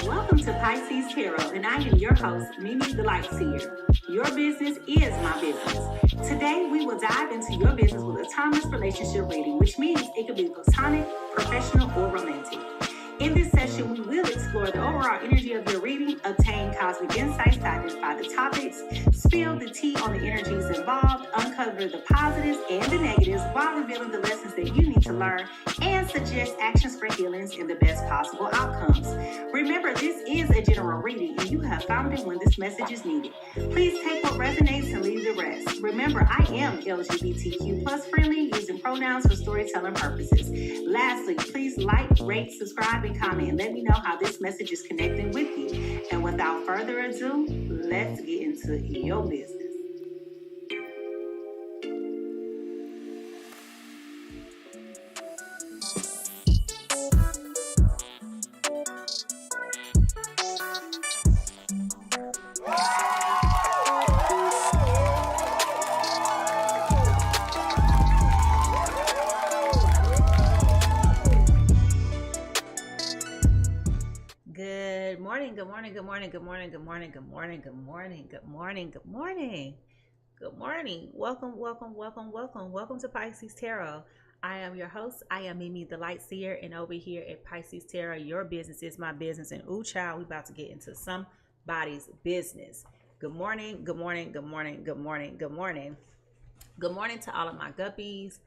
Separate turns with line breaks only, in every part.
Welcome to Pisces Tarot, and I am your host, Mimi the Light Seer. Your business is my business. Today, we will dive into your business with a timeless relationship reading, which means it could be platonic, professional, or romantic. In this session, we will explore the overall energy of your reading, obtain cosmic insights to identify the topics, spill the tea on the energies involved, uncover the positives and the negatives while revealing the lessons that you need to learn, and suggest actions for healings and the best possible outcomes. Remember, this is a general reading, and you have found it when this message is needed. Please take what resonates and leave the rest. Remember, I am LGBTQ plus friendly, using pronouns for storytelling purposes. Lastly, please like, rate, subscribe, and comment, and let me know how this message is connecting with you. And without further ado, let's get into your business. Good morning, good morning, good morning, good morning, good morning, good morning, good morning, good morning, good morning, good morning. Welcome to Pisces Tarot. I am your host. I am Mimi the Light Seer, and over here at Pisces Tarot, your business is my business. And ooh, child, we about to get into somebody's business. Good morning, good morning, good morning, good morning, good morning. Good morning to all of my guppies,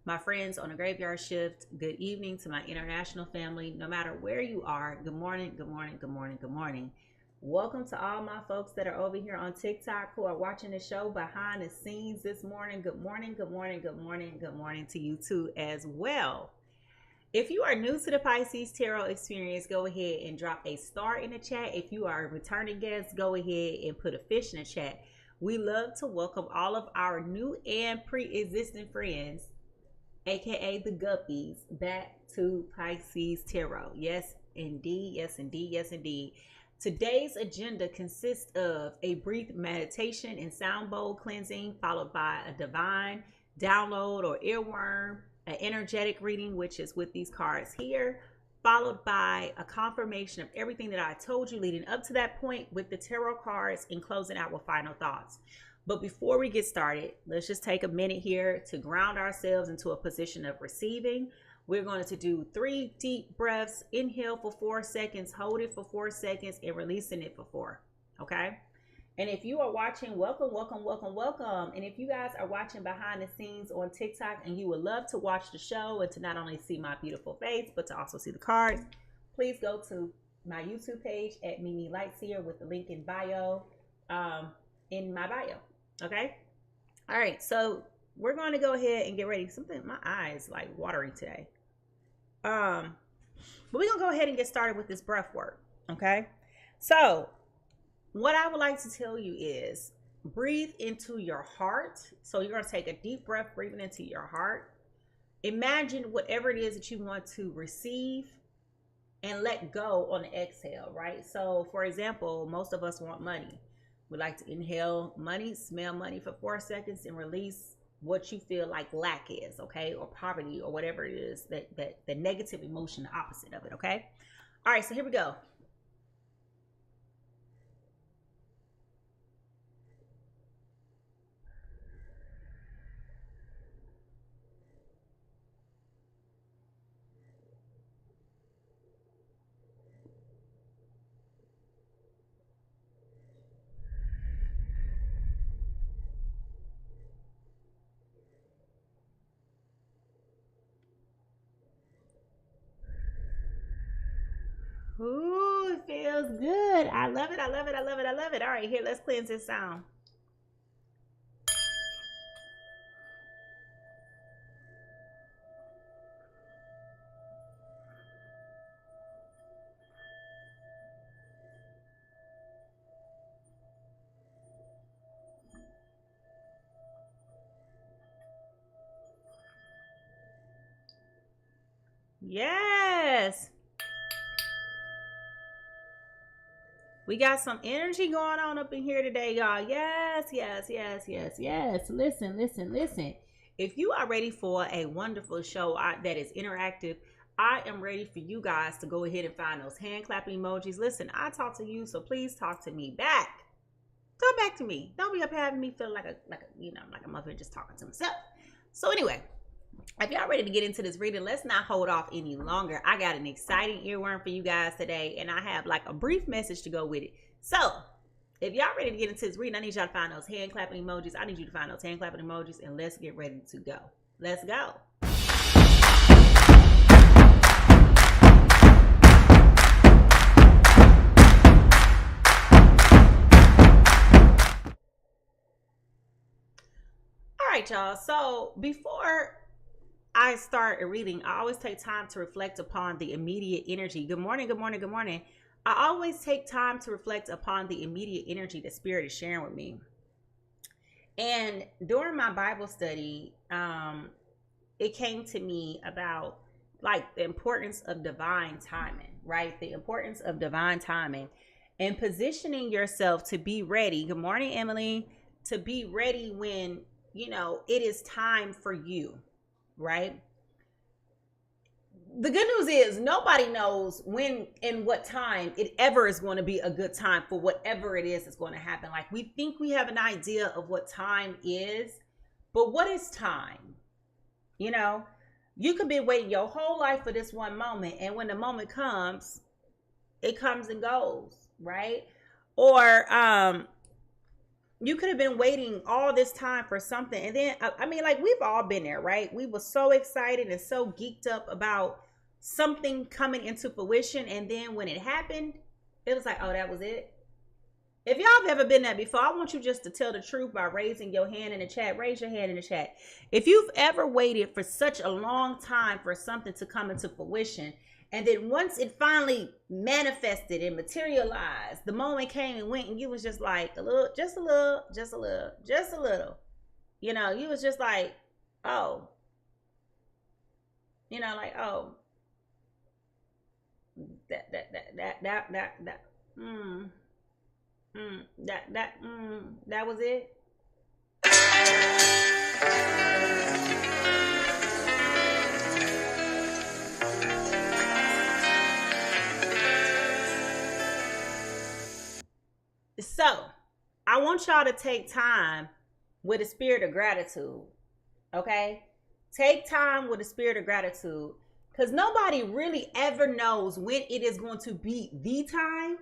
my friends on a graveyard shift. Good evening to my international family. No matter where you are, good morning, good morning, good morning, good morning. Welcome to all my folks that are over here on TikTok who are watching the show behind the scenes this morning. Good morning, good morning, good morning, good morning to you too as well. If you are new to the Pisces Tarot experience, go ahead and drop a star in the chat. If you are a returning guest, go ahead and put a fish in the chat. We love to welcome all of our new and pre-existing friends, aka the guppies, back to Pisces Tarot. Yes, indeed. Yes, indeed. Yes, indeed. Today's agenda consists of a brief meditation and sound bowl cleansing, followed by a divine download or earworm, an energetic reading, which is with these cards here, followed by a confirmation of everything that I told you leading up to that point with the tarot cards, and closing out with final thoughts. But before we get started, let's just take a minute here to ground ourselves into a position of receiving. We're going to do 3 deep breaths. Inhale for 4 seconds, hold it for 4 seconds, and releasing it for 4. Okay? And if you are watching, welcome. And if you guys are watching behind the scenes on TikTok and you would love to watch the show and to not only see my beautiful face, but to also see the cards, please go to my YouTube page at Mimi Lightseer with the link in bio, in my bio. Okay. All right. So we're going to go ahead and get ready. My eyes like watery today. But we're going to go ahead and get started with this breath work. Okay. So what I would like to tell you is breathe into your heart. So you're going to take a deep breath, breathing into your heart. Imagine whatever it is that you want to receive and let go on the exhale, right? So for example, most of us want money. We like to inhale money, smell money for 4 seconds, and release what you feel like lack is, okay? Or poverty, or whatever it is, that the negative emotion, the opposite of it, okay? All right, so here we go. Ooh, it feels good. I love it. I love it. I love it. I love it. All right, here, let's cleanse this sound. Yes. We got some energy going on up in here today, y'all. Yes. Listen. If you are ready for a wonderful show that is interactive, I am ready for you guys to go ahead and find those hand clapping emojis. Listen, I talk to you, so please talk to me back. Talk back to me. Don't be up having me feel like a like I'm up here just talking to myself. So anyway, if y'all ready to get into this reading, let's not hold off any longer. I got an exciting earworm for you guys today, and I have like a brief message to go with it. So if y'all ready to get into this reading, I need y'all to find those hand clapping emojis. I need you to find those hand clapping emojis, and let's get ready to go. Let's go. All right, y'all. So before I start a reading, I always take time to reflect upon the immediate energy. Good morning, good morning, good morning. I always take time to reflect upon the immediate energy that Spirit is sharing with me. And during my Bible study, it came to me about like the importance of divine timing, right? The importance of divine timing and positioning yourself to be ready. Good morning, Emily. To be ready when, you know, it is time for you, right? The good news is nobody knows when and what time it ever is going to be a good time for whatever it is that's going to happen. Like we think we have an idea of what time is, but what is time? You know, you could be waiting your whole life for this one moment, and when the moment comes, it comes and goes, right? Or you could have been waiting all this time for something. And then, I mean, like we've all been there, right? We were so excited and so geeked up about something coming into fruition. And then when it happened, it was like, oh, that was it. If y'all have ever been there before, I want you just to tell the truth by raising your hand in the chat. Raise your hand in the chat. If you've ever waited for such a long time for something to come into fruition, and then once it finally manifested and materialized, the moment came and went, and you was just like a little. You know, you was just like, oh. You know, like, oh. That was it. So, I want y'all to take time with a spirit of gratitude, okay? Take time with a spirit of gratitude, because nobody really ever knows when it is going to be the time.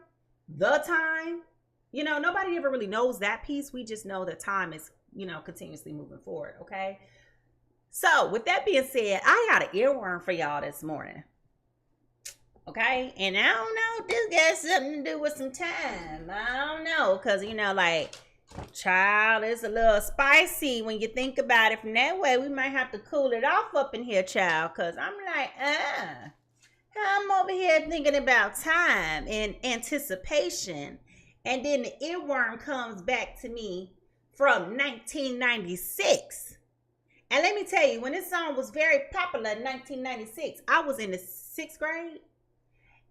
You know, nobody ever really knows that piece. We just know that time is, you know, continuously moving forward, okay? So, with that being said, I got an earworm for y'all this morning. Okay, and I don't know if this got something to do with some time. I don't know, because, you know, like, child, it's a little spicy when you think about it from that way. We might have to cool it off up in here, child, because I'm like, I'm over here thinking about time and anticipation. And then the earworm comes back to me from 1996. And let me tell you, when this song was very popular in 1996, I was in the 6th grade.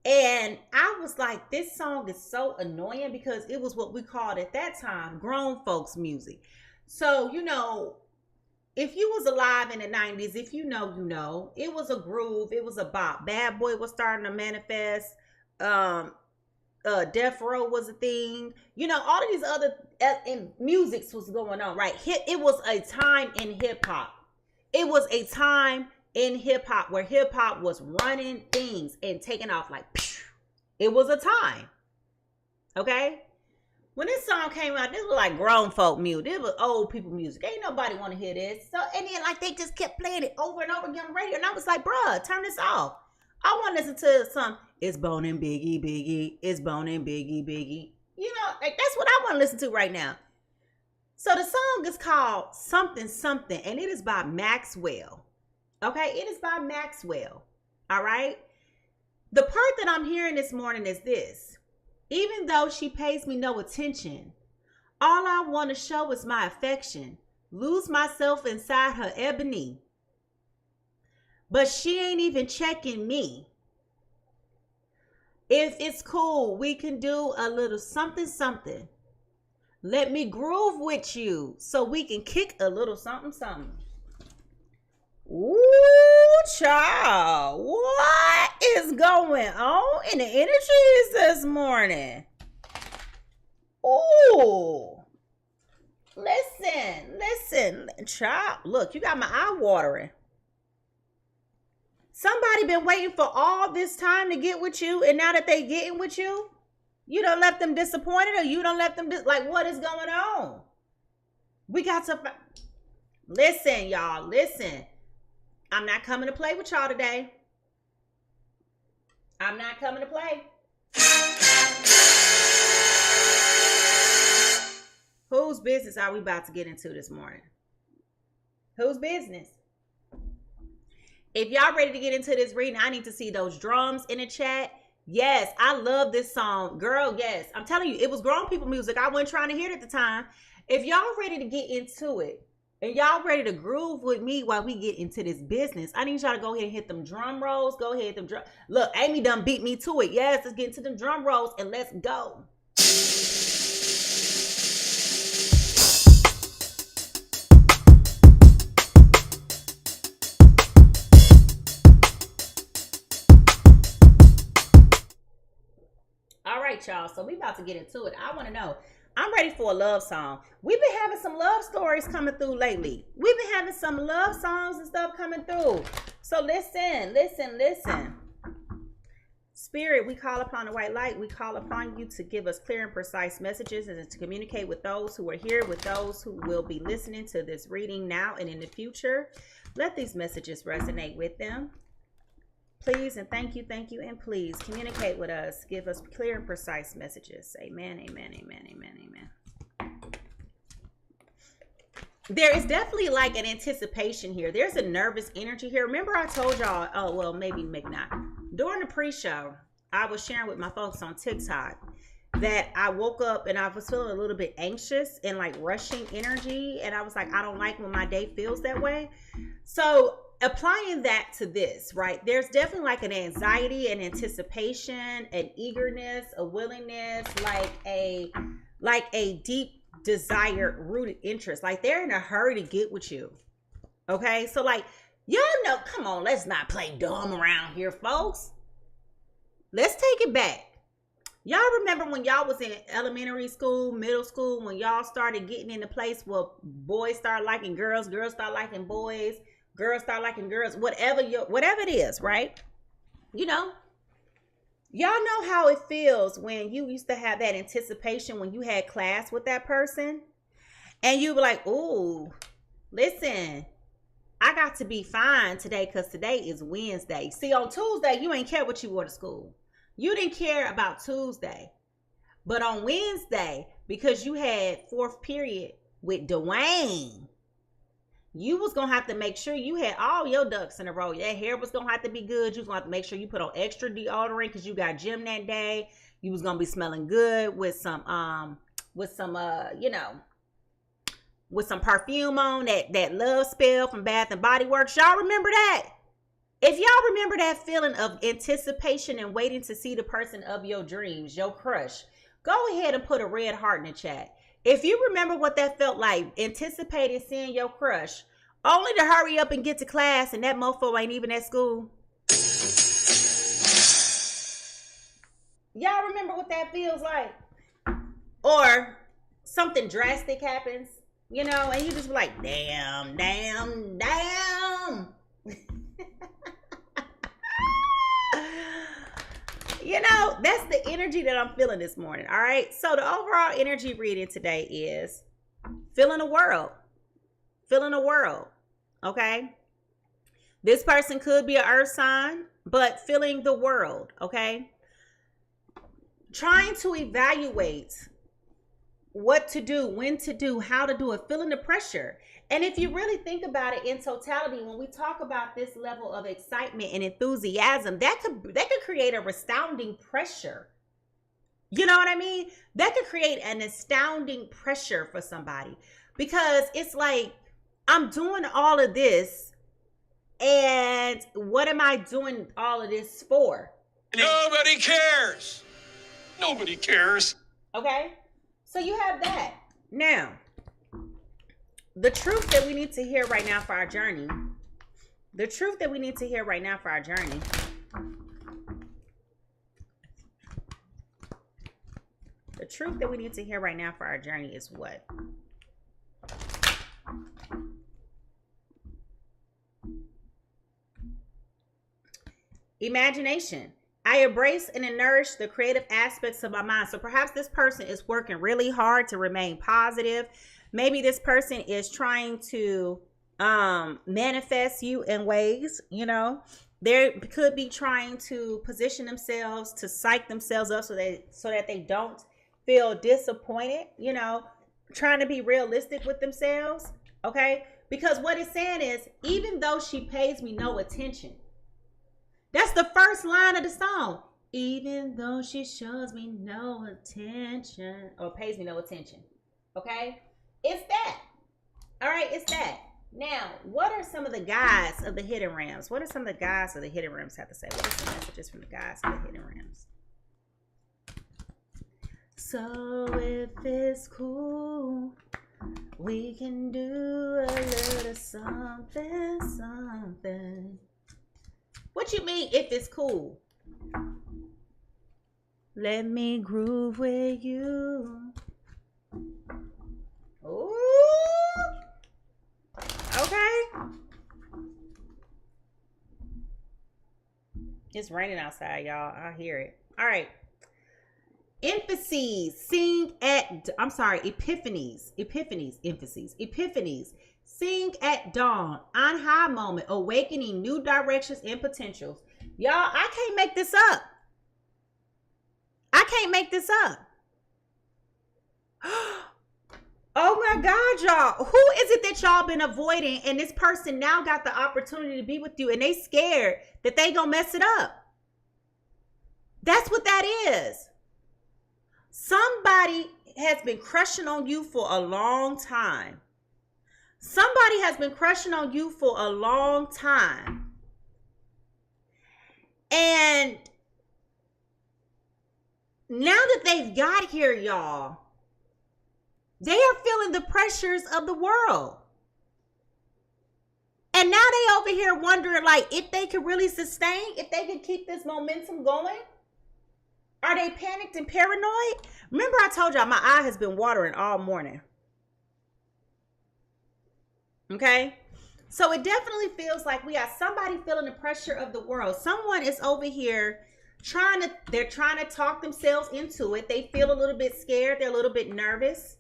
And I was like, this song is so annoying, because it was what we called at that time grown folks music. So, you know, if you was alive in the 90s, if you know, you know, it was a groove. It was a bop. Bad Boy was starting to manifest. Death Row was a thing. You know, all of these other musics was going on, right? It was a time in hip hop. It was a time in hip hop where hip hop was running things and taking off like, phew. It was a time. Okay? When this song came out, this was like grown folk music. This was old people music. Ain't nobody want to hear this. So, and then like they just kept playing it over and over again on the radio. And I was like, bruh, turn this off. I want to listen to some, it's Bone and Biggie, Biggie. It's Bone and Biggie, Biggie. You know, like that's what I want to listen to right now. So the song is called Something Something, and it is by Maxwell. Okay, it is by Maxwell. All right. The part that I'm hearing this morning is this. Even though she pays me no attention, all I want to show is my affection. Lose myself inside her ebony. But she ain't even checking me. If it's cool, we can do a little something something. Let me groove with you so we can kick a little something something. Ooh, child. What is going on in the energies this morning? Ooh. Listen, child. Look, you got my eye watering. Somebody been waiting for all this time to get with you, and now that they getting with you, you don't let them disappointed, or you don't let them like, what is going on? We got to listen, y'all. Listen, I'm not coming to play with y'all today. I'm not coming to play. Whose business are we about to get into this morning? Whose business? If y'all ready to get into this reading, I need to see those drums in the chat. Yes, I love this song. Girl, yes. I'm telling you, it was grown people music. I wasn't trying to hear it at the time. If y'all ready to get into it, and y'all ready to groove with me while we get into this business, I need y'all to go ahead and hit them drum rolls. Go ahead, them drum. Look, Amy done beat me to it. Yes, let's get into them drum rolls and let's go. All right, y'all. So we about to get into it. I want to know. I'm ready for a love song. We've been having some love stories coming through lately. We've been having some love songs and stuff coming through. So listen. Spirit, we call upon the white light. We call upon you to give us clear and precise messages and to communicate with those who are here, with those who will be listening to this reading now and in the future. Let these messages resonate with them. Please and thank you, and please communicate with us. Give us clear and precise messages. Amen, amen, amen, amen, amen. There is definitely like an anticipation here. There's a nervous energy here. Remember I told y'all, oh, well, maybe not. During the pre-show, I was sharing with my folks on TikTok that I woke up and I was feeling a little bit anxious and like rushing energy. And I was like, I don't like when my day feels that way. So applying that to this, right? There's definitely like an anxiety, an anticipation, an eagerness, a willingness, like a deep desire, rooted interest. Like they're in a hurry to get with you. Okay. So like, y'all know, come on, let's not play dumb around here, folks. Let's take it back. Y'all remember when y'all was in elementary school, middle school, when y'all started getting in the place where boys start liking girls, girls start liking boys, girls start liking girls, whatever it is, right? You know, y'all know how it feels when you used to have that anticipation when you had class with that person and you were like, ooh, listen, I got to be fine today because today is Wednesday. See, on Tuesday, you ain't care what you wore to school. You didn't care about Tuesday. But on Wednesday, because you had fourth period with Dwayne, you was going to have to make sure you had all your ducks in a row. Your hair was going to have to be good. You was going to have to make sure you put on extra deodorant because you got gym that day. You was going to be smelling good with some perfume on, that love spell from Bath and Body Works. Y'all remember that? If y'all remember that feeling of anticipation and waiting to see the person of your dreams, your crush, go ahead and put a red heart in the chat. If you remember what that felt like, anticipating seeing your crush, only to hurry up and get to class and that mofo ain't even at school. Y'all remember what that feels like? Or something drastic happens, you know, and you just be like, damn. You know, that's the energy that I'm feeling this morning. All right. So the overall energy reading today is feeling the world. Okay. This person could be an earth sign, but feeling the world. Okay. Trying to evaluate what to do, when to do, how to do it, feeling the pressure. And if you really think about it in totality, when we talk about this level of excitement and enthusiasm, that could create a astounding pressure. You know what I mean? That could create an astounding pressure for somebody because it's like, I'm doing all of this and what am I doing all of this for?
Nobody cares. Nobody cares.
Okay. So you have that. Now, the truth that we need to hear right now for our journey The truth that we need to hear right now for our journey. The truth that we need to hear right now for our journey is what? Imagination. I embrace and nourish the creative aspects of my mind. So perhaps this person is working really hard to remain positive. Maybe this person is trying to manifest you in ways, you know. They could be trying to position themselves to psych themselves up so that they don't feel disappointed, you know, trying to be realistic with themselves, okay? Because what it's saying is, even though she pays me no attention, that's the first line of the song. Even though she shows me no attention or pays me no attention, okay? It's that. All right, it's that. Now, what are some of the guys of the hidden realms? What are some of the guys of the hidden realms have to say? What are some messages from the guys of the hidden realms? So if it's cool, we can do a little something, something. What you mean if it's cool? Let me groove with you. Ooh. Okay. It's raining outside, y'all. I hear it. All right. Epiphanies. Sing at dawn. On high moment. Awakening new directions and potentials. Y'all, I can't make this up. I can't make this up. Oh my God, y'all. Who is it that y'all been avoiding and this person now got the opportunity to be with you and they scared that they gonna mess it up? That's what that is. Somebody has been crushing on you for a long time. Somebody has been crushing on you for a long time. And now that they've got here, y'all, they are feeling the pressures of the world. And now they over here wondering, like, if they could really sustain, if they could keep this momentum going. Are they panicked and paranoid? Remember I told y'all my eye has been watering all morning. Okay? So it definitely feels like we got somebody feeling the pressure of the world. Someone is over here they're trying to talk themselves into it. They feel a little bit scared. They're a little bit nervous.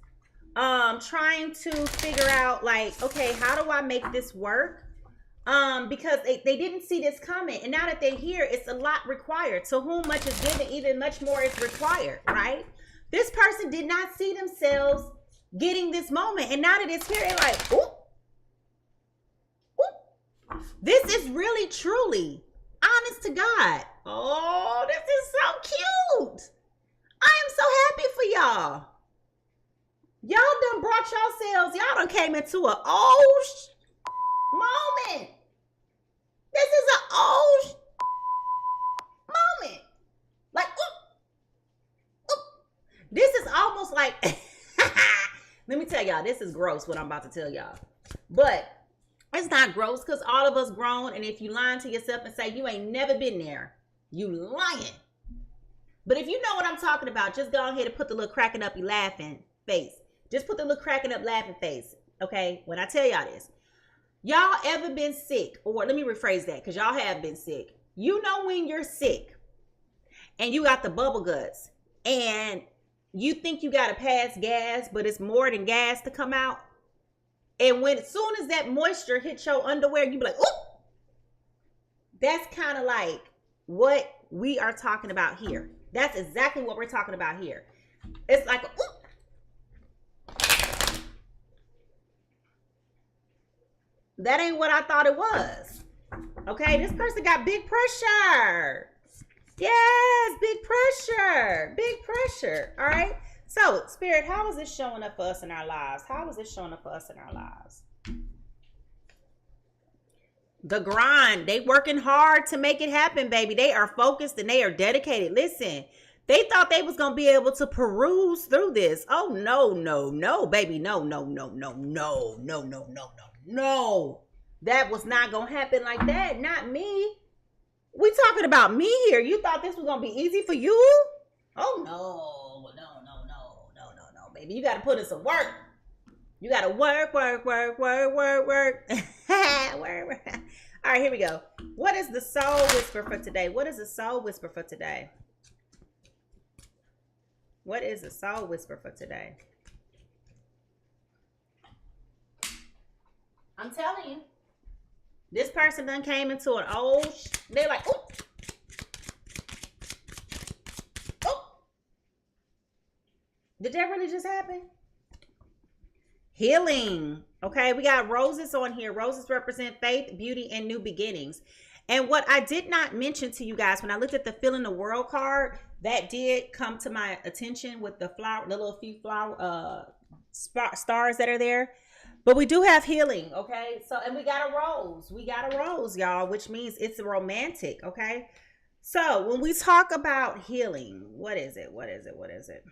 Trying to figure out, like, okay, how do I make this work? Because they didn't see this coming. And now that they're here, it's a lot required. To whom much is given, even much more is required, right? This person did not see themselves getting this moment. And now that it's here, they're like, ooh. This is really, truly, honest to God. Oh, this is so cute. I am so happy for y'all. Y'all done brought yourselves, y'all done came into an old moment. This is an old moment. Like, ooh, ooh. This is almost like, let me tell y'all, this is gross what I'm about to tell y'all. But it's not gross because all of us grown, and if you lying to yourself and say you ain't never been there, you lying. But if you know what I'm talking about, just go ahead and put the little cracking up, you laughing face. Just put the little cracking up, laughing face, okay? When I tell y'all this. Y'all ever been sick? Or let me rephrase that, because y'all have been sick. You know when you're sick and you got the bubble guts and you think you got to pass gas, but it's more than gas to come out. And as soon as that moisture hits your underwear, you be like, ooh. That's kind of like what we are talking about here. That's exactly what we're talking about here. It's like, ooh. That ain't what I thought it was. Okay, this person got big pressure. Yes, big pressure. Big pressure. All right. So, Spirit, how is this showing up for us in our lives? How is this showing up for us in our lives? The grind. They working hard to make it happen, baby. They are focused and they are dedicated. Listen, they thought they was going to be able to peruse through this. Oh, no, baby. No. That was not going to happen like that. Not me. We talking about me here. You thought this was going to be easy for you? Oh, no, baby. You got to put in some work. You got to work. Work. All right, here we go. What is the soul whisper for today? What is the soul whisper for today? What is the soul whisper for today? I'm telling you. This person done came into an old... They're like, oh. Oh. Did that really just happen? Healing. Okay, we got roses on here. Roses represent faith, beauty, and new beginnings. And what I did not mention to you guys, when I looked at the Feeling the World card, that did come to my attention with the flower, the little few flower stars that are there. But we do have healing, okay? So, and we got a rose. We got a rose, y'all, which means it's romantic, okay? So, when we talk about healing, what is it? What is it? What is it?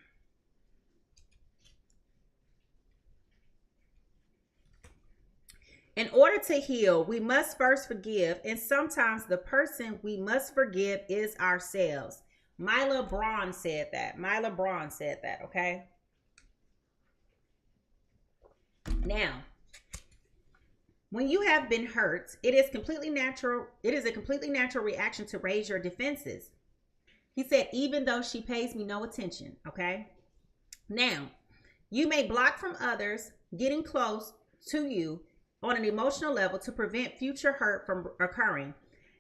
In order to heal, we must first forgive, and sometimes the person we must forgive is ourselves. Myla Braun said that. Myla Braun said that, okay? Now, when you have been hurt, it is completely natural. It is a completely natural reaction to raise your defenses. He said, even though she pays me no attention, okay? Now, you may block from others getting close to you on an emotional level to prevent future hurt from occurring.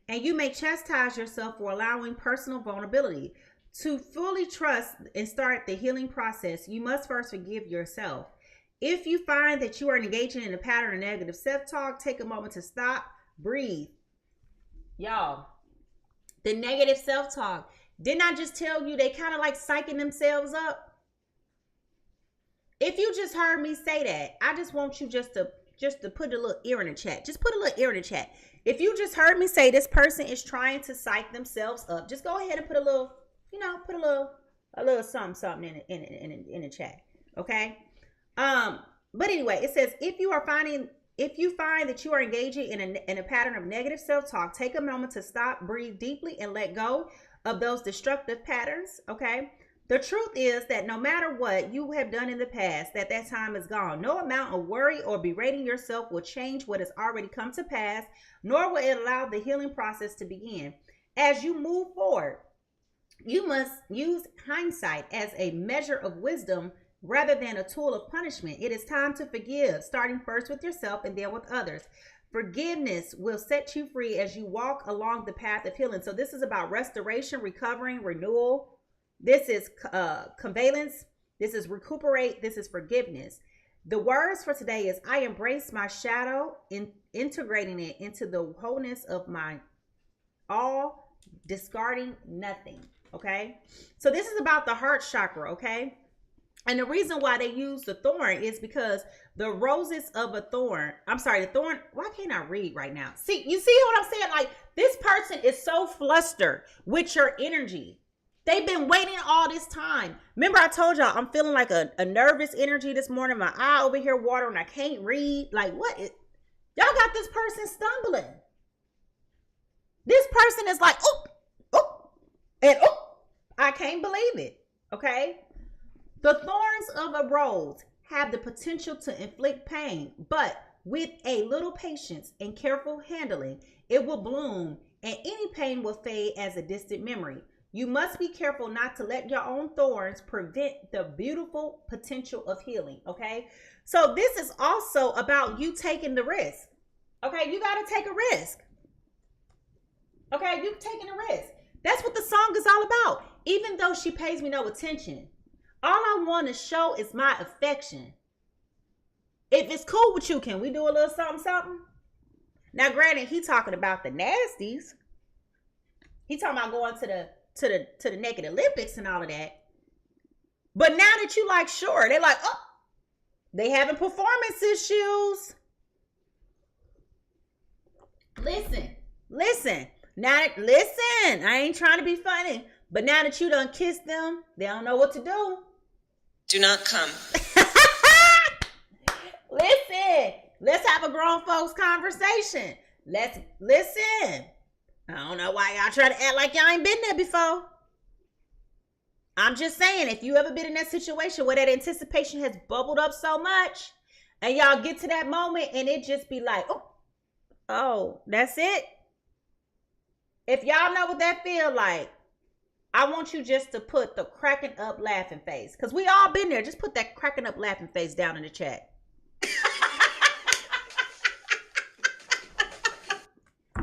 And you may chastise yourself for allowing personal vulnerability. To fully trust and start the healing process, you must first forgive yourself. If you find that you are engaging in a pattern of negative self-talk, take a moment to stop, breathe. Y'all, the negative self-talk, didn't I just tell you they kind of like psyching themselves up? If you just heard me say that, I just want you just to put a little ear in the chat. Just put a little ear in the chat. If you just heard me say this person is trying to psych themselves up, just go ahead and put a little, put a little something in the chat. Okay? But anyway, it says if you find that you are engaging in a pattern of negative self-talk, take a moment to stop, breathe deeply, and let go of those destructive patterns. Okay? The truth is that no matter what you have done in the past, that time is gone. No amount of worry or berating yourself will change what has already come to pass, nor will it allow the healing process to begin. As you move forward, you must use hindsight as a measure of wisdom rather than a tool of punishment. It is time to forgive, starting first with yourself and then with others. Forgiveness will set you free as you walk along the path of healing. So this is about restoration, recovering, renewal. This is convalescence. This is recuperate. This is forgiveness. The words for today is I embrace my shadow, integrating it into the wholeness of my all, discarding nothing. Okay. So this is about the heart chakra. Okay. And the reason why they use the thorn is because the roses of a thorn, the thorn, why can't I read right now? See, you see what I'm saying? Like this person is so flustered with your energy. They've been waiting all this time. Remember I told y'all I'm feeling like a nervous energy this morning. My eye over here watering. I can't read. Like what? Y'all got this person stumbling. This person is like, oh, and oh, I can't believe it. Okay? The thorns of a rose have the potential to inflict pain, but with a little patience and careful handling, it will bloom and any pain will fade as a distant memory. You must be careful not to let your own thorns prevent the beautiful potential of healing, okay? So this is also about you taking the risk, okay? You got to take a risk, okay? You taking a risk. That's what the song is all about. Even though she pays me no attention, all I want to show is my affection. If it's cool with you, can we do a little something? Now, granted, he talking about the nasties. He talking about going to the naked Olympics and all of that. But now that you like, sure, they're like, oh, they having performance issues. Listen. I ain't trying to be funny, but now that you done kissed them, they don't know what to do.
Do not come.
Listen, Let's have a grown folks conversation. Let's listen. I don't know why y'all try to act like y'all ain't been there before. I'm just saying, if you ever been in that situation where that anticipation has bubbled up so much, and y'all get to that moment and it just be like, oh, that's it. If y'all know what that feel like, I want you just to put the cracking up laughing face. Because we all been there. Just put that cracking up laughing face down in the chat.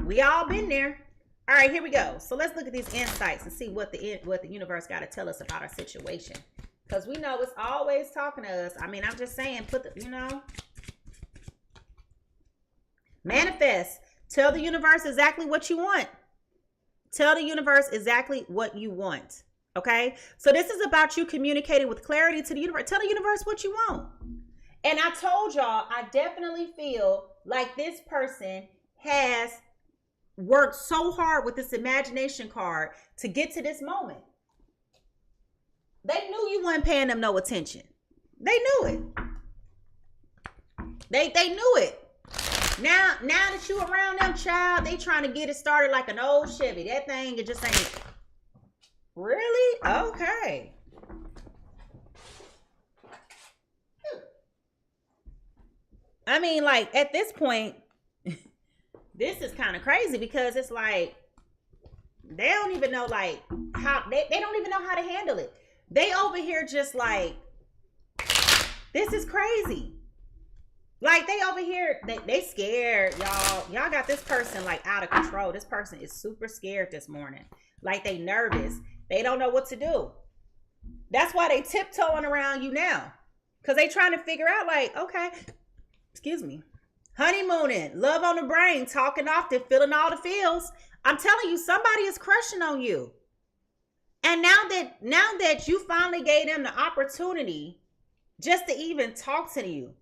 We all been there. All right, here we go. So let's look at these insights and see what the universe got to tell us about our situation. Because we know it's always talking to us. I mean, I'm just saying, manifest. Tell the universe exactly what you want. Tell the universe exactly what you want. Okay? So this is about you communicating with clarity to the universe. Tell the universe what you want. And I told y'all, I definitely feel like this person has worked so hard with this imagination card to get to this moment. They knew you weren't paying them no attention. They knew it. They knew it. Now that you around them, child, they trying to get it started like an old Chevy. That thing, it just ain't. Really? Okay. I mean, like, at this point, this is kind of crazy because it's like, they don't even know, like, how, they don't even know how to handle it. They over here just like, this is crazy. Like, they over here, they scared, y'all. Y'all got this person, like, out of control. This person is super scared this morning. Like, they nervous. They don't know what to do. That's why they tiptoeing around you now. Because they trying to figure out, like, okay, excuse me. Honeymooning, love on the brain, talking often, feeling all the feels. I'm telling you, somebody is crushing on you. And now that you finally gave them the opportunity just to even talk to you,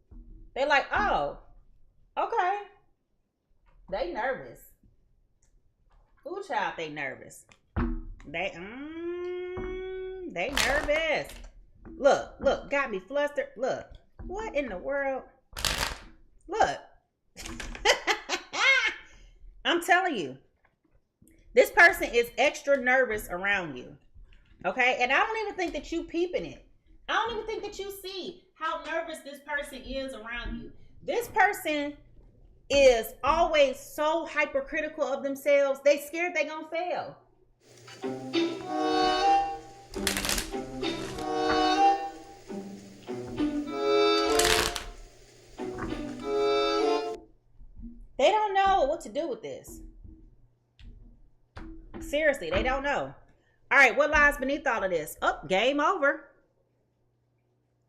they're like, oh, okay. They nervous. Ooh, child, they nervous. They nervous. Look, got me flustered. Look, what in the world? Look. I'm telling you, this person is extra nervous around you. Okay? And I don't even think that you peeping it. I don't even think that you see how nervous this person is around you. This person is always so hypercritical of themselves. They scared they gonna fail. They don't know what to do with this. Seriously, they don't know. All right, what lies beneath all of this? Oh, game over.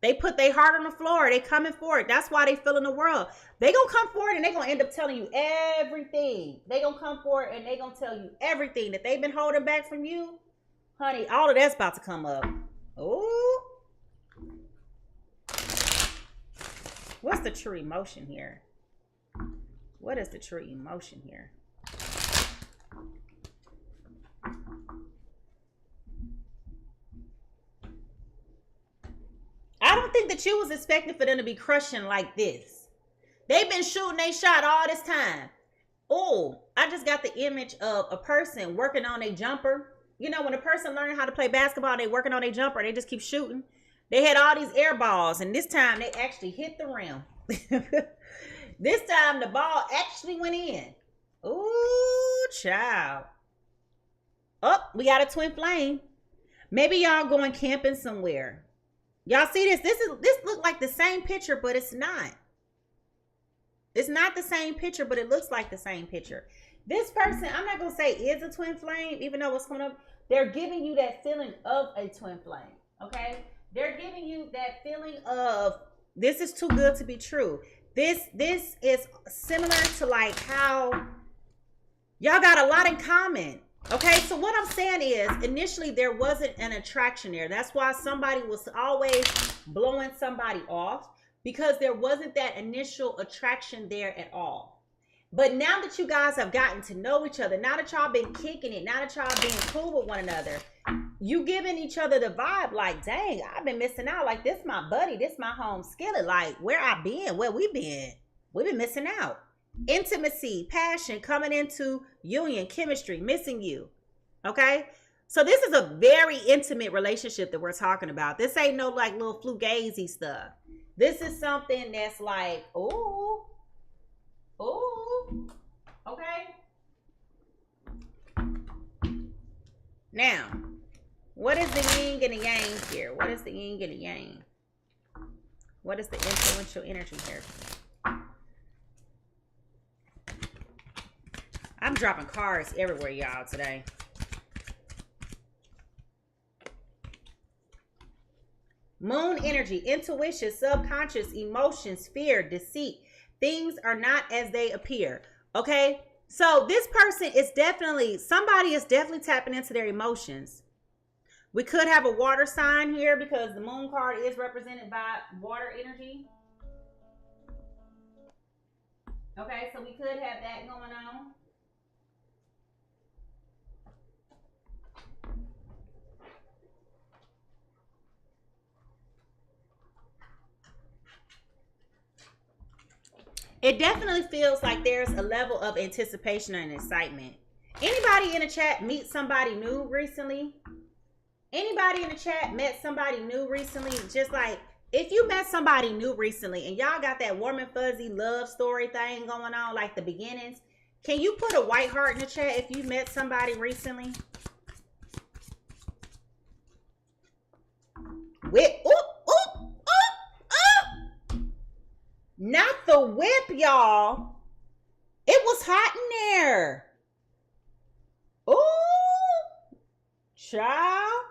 They put their heart on the floor. They coming forward. That's why they feeling the world. They gonna come forward and they gonna end up telling you everything. They gonna come forward and they gonna tell you everything that they've been holding back from you. Honey, all of that's about to come up. Ooh. What's the true emotion here? What is the true emotion here? I don't think that you was expecting for them to be crushing like this. They've been shooting their shot all this time. Oh, I just got the image of a person working on a jumper. You know, when a person learning how to play basketball, they working on a jumper, they just keep shooting. They had all these air balls, and this time they actually hit the rim. This time the ball actually went in. Ooh, child. Oh, we got a twin flame. Maybe y'all going camping somewhere. Y'all see this? This look like the same picture, but it's not. It's not the same picture, but it looks like the same picture. This person, I'm not gonna say is a twin flame, even though what's coming up, they're giving you that feeling of a twin flame. Okay? They're giving you that feeling of this is too good to be true. This is similar to like how y'all got a lot in common. Okay, so what I'm saying is initially there wasn't an attraction there. That's why somebody was always blowing somebody off, because there wasn't that initial attraction there at all. But now that you guys have gotten to know each other, now that y'all been kicking it, now that y'all being cool with one another, you giving each other the vibe like, dang, I've been missing out. Like, this my buddy, this my home skillet. Like, where I been, where we been. We've been missing out. Intimacy, passion, coming into union, chemistry, missing you. Okay? So this is a very intimate relationship that we're talking about. This ain't no like little fugazi stuff. This is something that's like, ooh, okay. Now, what is the yin and the yang here? What is the yin and the yang? What is the influential energy here? I'm dropping cards everywhere, y'all, today. Moon energy, intuition, subconscious, emotions, fear, deceit. Things are not as they appear. Okay? So this person is definitely, somebody is definitely tapping into their emotions. We could have a water sign here because the moon card is represented by water energy. Okay, so we could have that going on. It definitely feels like there's a level of anticipation and excitement. Anybody in the chat meet somebody new recently? Anybody in the chat met somebody new recently? Just like, if you met somebody new recently and y'all got that warm and fuzzy love story thing going on, like the beginnings, can you put a white heart in the chat if you met somebody recently? Whip, not the whip, y'all. It was hot in there. Ooh, child.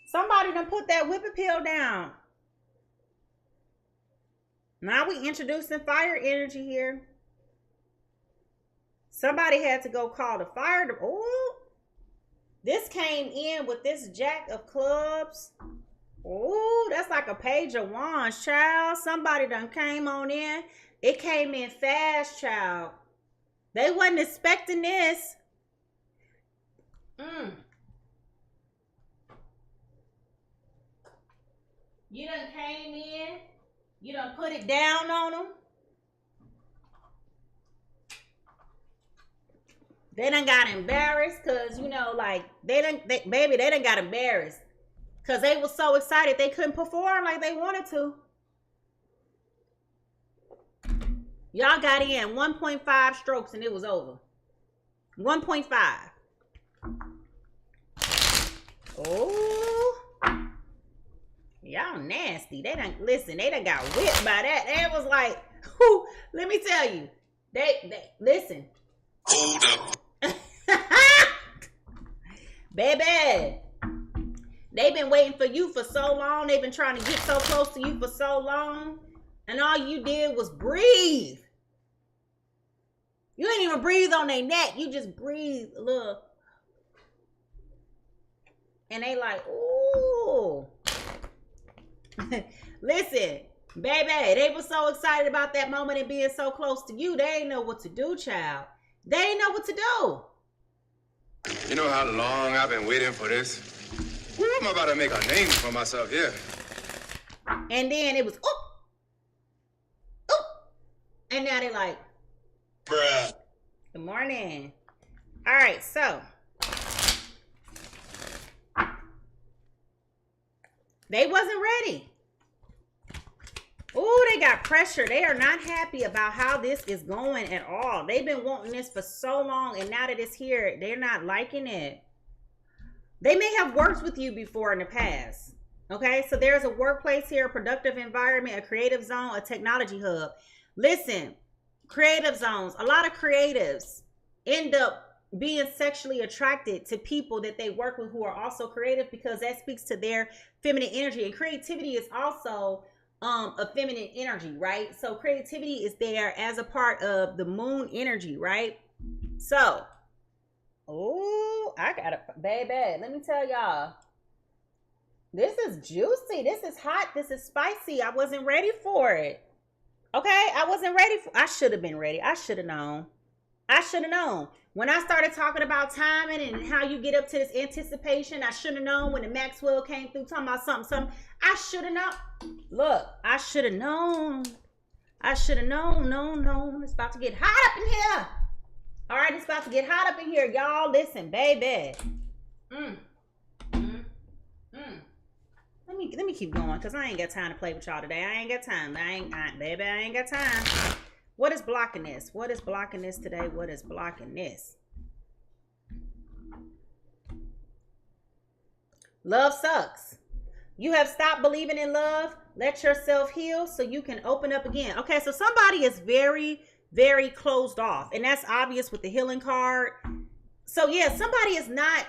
Somebody done put that whipping pill down. Now we introducing fire energy here. Somebody had to go call the fire. Ooh. This came in with this jack of clubs. Ooh, that's like a page of wands, child. Somebody done came on in. It came in fast, child. They wasn't expecting this. You done came in. You done put it down on them. They done got embarrassed because, you know, like, they done got embarrassed. Because they were so excited they couldn't perform like they wanted to. Y'all got in 1.5 strokes and it was over. 1.5. Oh. Y'all nasty. They done, listen, they done got whipped by that. They was like, whew, let me tell you. They listen.
Hold up.
Baby. They've been waiting for you for so long. They've been trying to get so close to you for so long. And all you did was breathe. You ain't even breathe on their neck. You just breathe a little. And they like, ooh. Listen, baby, they were so excited about that moment and being so close to you. They ain't know what to do, child. They ain't know what to do.
You know how long I've been waiting for this? I'm about to make a name for myself here.
And then it was, ooh. And now they like,
bruh.
Good morning. All right, so. They wasn't ready. Oh, they got pressure. They are not happy about how this is going at all. They've been wanting this for so long, and now that it's here, they're not liking it. They may have worked with you before in the past. Okay, so there's a workplace here, a productive environment, a creative zone, a technology hub. Listen, creative zones. A lot of creatives end up being sexually attracted to people that they work with who are also creative, because that speaks to their feminine energy. And creativity is also a feminine energy, right? So creativity is there as a part of the moon energy, right? So, oh, I got a baby. Let me tell y'all, this is juicy. This is hot. This is spicy. I wasn't ready for it. Okay, I wasn't ready for. I should have been ready. I should have known. I should have known. When I started talking about timing and how you get up to this anticipation, I should have known when the Maxwell came through talking about something. I should have known. Look, I should have known. I should have known. No. It's about to get hot up in here. All right, it's about to get hot up in here. Y'all, listen, baby. Let me keep going because I ain't got time to play with y'all today. I ain't got time. Baby, I ain't got time. What is blocking this? What is blocking this today? What is blocking this? Love sucks. You have stopped believing in love. Let yourself heal so you can open up again. Okay, so somebody is very, very closed off. And that's obvious with the healing card. So yeah, somebody is not...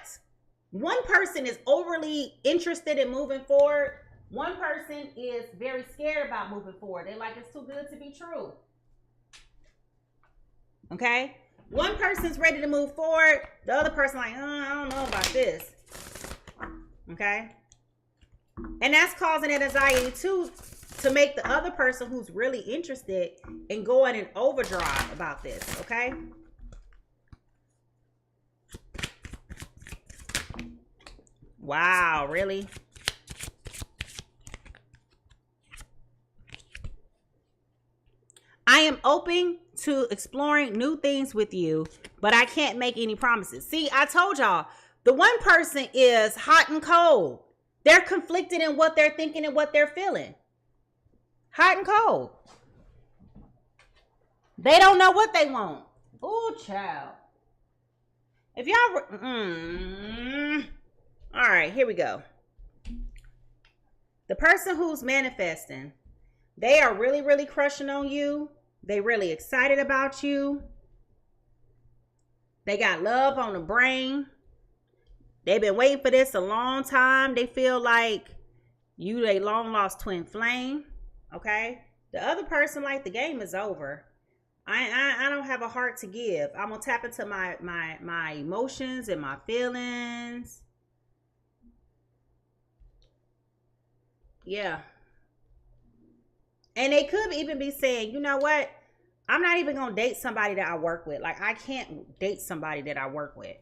One person is overly interested in moving forward. One person is very scared about moving forward. They're like, it's too good to be true. Okay? One person's ready to move forward. The other person like, I don't know about this. Okay? And that's causing an anxiety too, to make the other person who's really interested in going in overdrive about this. Okay? Wow, really? I am open to exploring new things with you, but I can't make any promises. See, I told y'all, the one person is hot and cold. They're conflicted in what they're thinking and what they're feeling. Hot and cold. They don't know what they want. Oh, child. If y'all... All right, here we go. The person who's manifesting, they are really, really crushing on you. They really excited about you. They got love on the brain. They've been waiting for this a long time. They feel like you a long lost twin flame. Okay? The other person, like, the game is over. I don't have a heart to give. I'm gonna tap into my emotions and my feelings. Yeah. And they could even be saying, you know what? I'm not even going to date somebody that I work with. Like, I can't date somebody that I work with.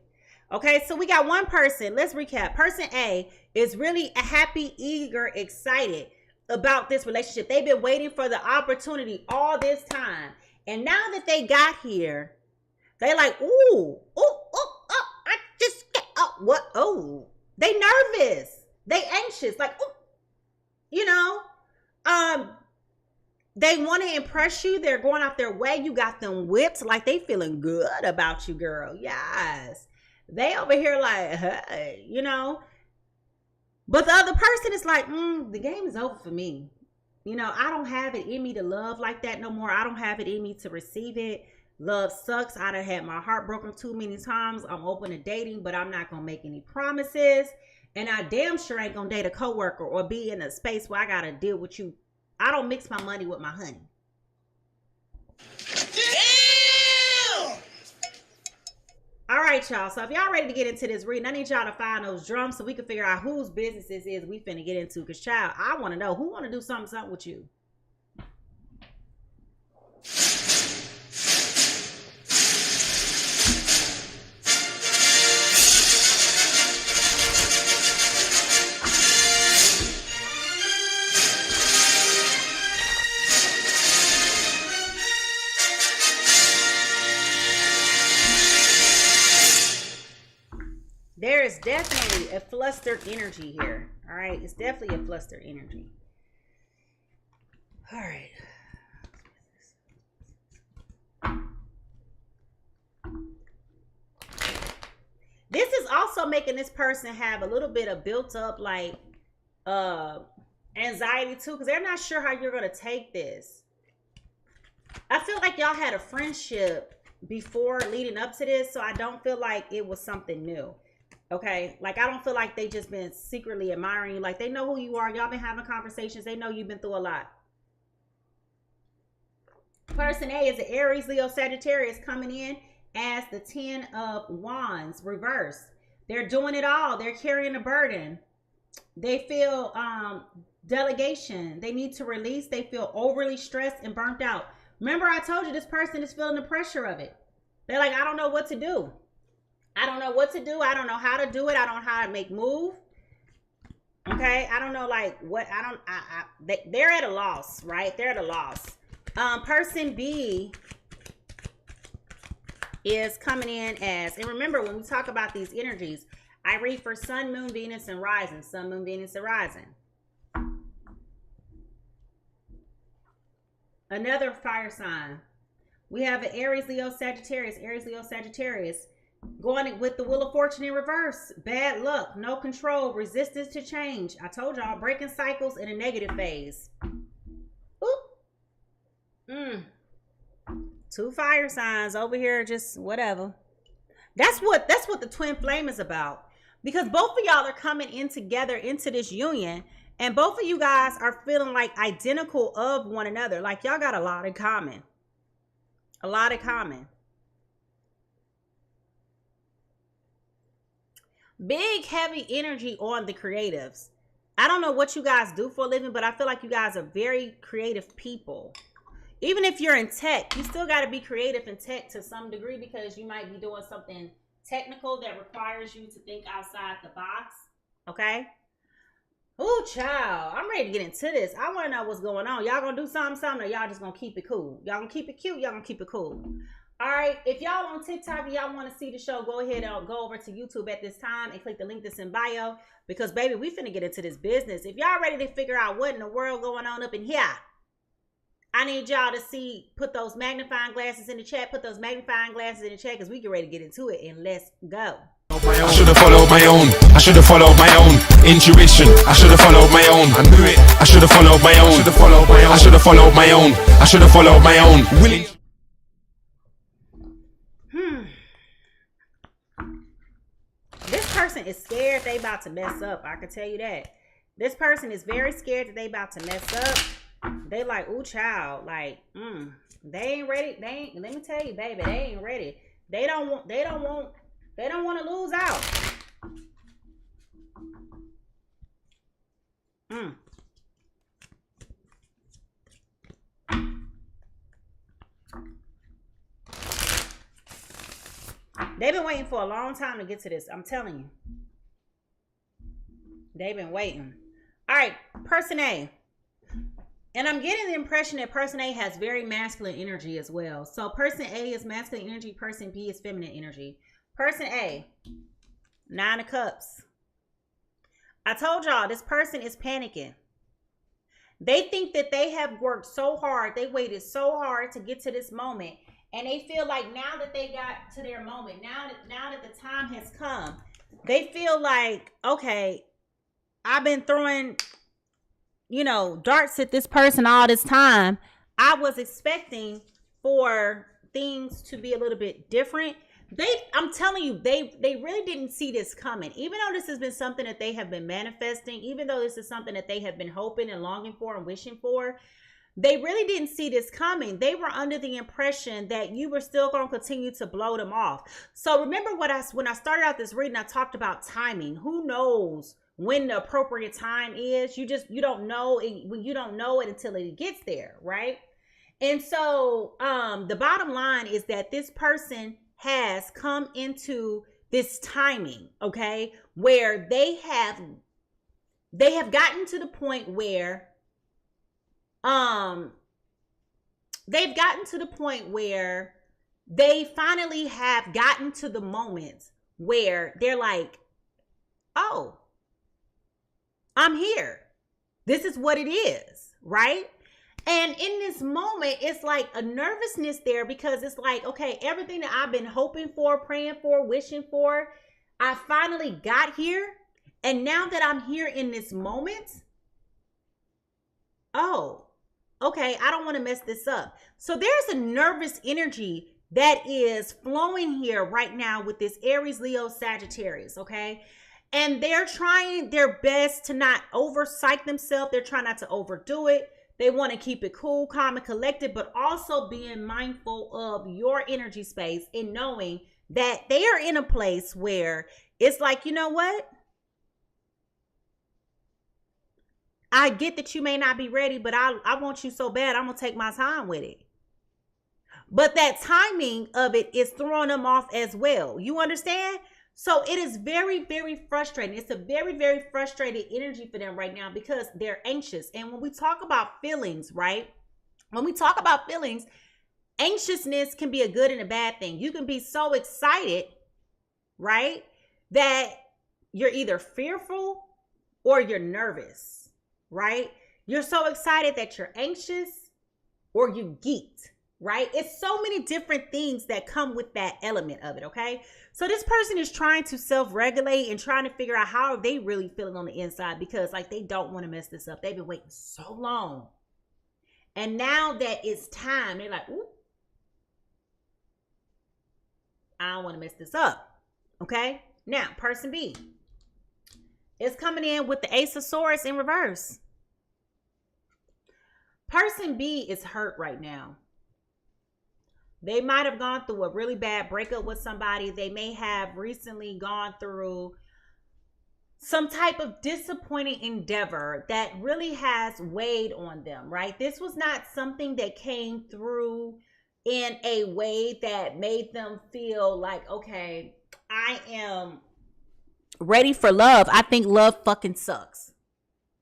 Okay, so we got one person. Let's recap. Person A is really happy, eager, excited about this relationship. They've been waiting for the opportunity all this time. And now that they got here, they like, I just, what? Oh, they nervous. They anxious. Like, ooh. You know, they want to impress you. They're going out their way. You got them whipped. Like, they feeling good about you, girl. Yes. They over here like, hey, you know. But the other person is like, the game is over for me. You know, I don't have it in me to love like that no more. I don't have it in me to receive it. Love sucks. I done had my heart broken too many times. I'm open to dating, but I'm not going to make any promises. And I damn sure ain't gonna date a coworker or be in a space where I gotta deal with you. I don't mix my money with my honey. Damn! All right, y'all. So if y'all ready to get into this reading, I need y'all to find those drums so we can figure out whose business this is we finna get into. Because, child, I want to know who want to do something with you. There is definitely a flustered energy here. All right. It's definitely a flustered energy. All right. This is also making this person have a little bit of built up like anxiety too, because they're not sure how you're going to take this. I feel like y'all had a friendship before leading up to this, so I don't feel like it was something new. Okay, like I don't feel like they just been secretly admiring you. Like they know who you are. Y'all been having conversations. They know you've been through a lot. Person A is an Aries, Leo, Sagittarius coming in as the 10 of Wands reversed. They're doing it all. They're carrying a burden. They feel delegation. They need to release. They feel overly stressed and burnt out. Remember I told you this person is feeling the pressure of it. They're like, I don't know what to do. I don't know what to do. I don't know how to do it. I don't know how to make move. Okay, I don't know like what I don't. They're at a loss, right? They're at a loss. Person B is coming in as, and remember when we talk about these energies, I read for Sun, Moon, Venus, and Rising. Sun, Moon, Venus, and Rising. Another fire sign. We have an Aries, Leo, Sagittarius. Aries, Leo, Sagittarius. Going with the Wheel of Fortune in reverse. Bad luck, no control, resistance to change. I told y'all, breaking cycles in a negative phase. Oop. Two fire signs over here, just whatever. That's what the twin flame is about. Because both of y'all are coming in together into this union, and both of you guys are feeling like identical of one another. Like y'all got a lot in common. A lot in common. Big, heavy energy on the creatives. I don't know what you guys do for a living, but I feel like you guys are very creative people. Even if you're in tech, you still got to be creative in tech to some degree because you might be doing something technical that requires you to think outside the box. Okay? Oh, child. I'm ready to get into this. I want to know what's going on. Y'all going to do something, or y'all just going to keep it cool? Y'all going to keep it cute? Y'all going to keep it cool? All right, if y'all on TikTok and y'all want to see the show, go ahead and go over to YouTube at this time and click the link that's in bio because, baby, we finna get into this business. If y'all ready to figure out what in the world going on up in here, I need y'all to see, put those magnifying glasses in the chat, because we get ready to get into it, and let's go.
I should have followed my own. I should have followed my own intuition. I should have followed my own. I knew it. I should have followed my own. I should have followed my own. I should have followed my own. I should have followed my own. Willing.
This person is scared they about to mess up. I can tell you that. This person is very scared that they about to mess up. They like, ooh, child, like, they ain't ready. They ain't. Let me tell you, baby, they ain't ready. They don't want to lose out. They've been waiting for a long time to get to this. I'm telling you. They've been waiting. All right, person A. And I'm getting the impression that person A has very masculine energy as well. So person A is masculine energy. Person B is feminine energy. Person A, 9 of Cups. I told y'all this person is panicking. They think that they have worked so hard. They waited so hard to get to this moment. And they feel like now that they got to their moment, now that the time has come, they feel like, okay, I've been throwing, darts at this person all this time. I was expecting for things to be a little bit different. I'm telling you, they really didn't see this coming. Even though this has been something that they have been manifesting, even though this is something that they have been hoping and longing for and wishing for, they really didn't see this coming. They were under the impression that you were still going to continue to blow them off. So remember when I started out this reading, I talked about timing. Who knows when the appropriate time is? You don't know it, when you don't know it until it gets there, right? And so the bottom line is that this person has come into this timing, okay, where they have gotten to the point where they've gotten to the point where they finally have gotten to the moment where they're like, oh, I'm here. This is what it is, right? And in this moment, it's like a nervousness there because it's like, okay, everything that I've been hoping for, praying for, wishing for, I finally got here. And now that I'm here in this moment, oh, okay, I don't want to mess this up. So there's a nervous energy that is flowing here right now with this Aries, Leo, Sagittarius, okay? And they're trying their best to not psych themselves. They're trying not to overdo it. They want to keep it cool, calm, and collected, but also being mindful of your energy space and knowing that they are in a place where it's like, you know what? I get that you may not be ready, but I want you so bad, I'm going to take my time with it. But that timing of it is throwing them off as well. You understand? So it is very, very frustrating. It's a very, very frustrated energy for them right now because they're anxious. And when we talk about feelings, right? When we talk about feelings, anxiousness can be a good and a bad thing. You can be so excited, right, that you're either fearful or you're nervous, right? You're so excited that you're anxious or you geeked, right? It's so many different things that come with that element of it, okay? So this person is trying to self-regulate and trying to figure out how are they really feeling on the inside because like they don't want to mess this up. They've been waiting so long. And now that it's time, they're like, ooh, I don't want to mess this up, okay? Now, person B is coming in with the Ace of Swords in reverse. Person B is hurt right now. They might have gone through a really bad breakup with somebody. They may have recently gone through some type of disappointing endeavor that really has weighed on them, right? This was not something that came through in a way that made them feel like, okay, I am ready for love. I think love fucking sucks.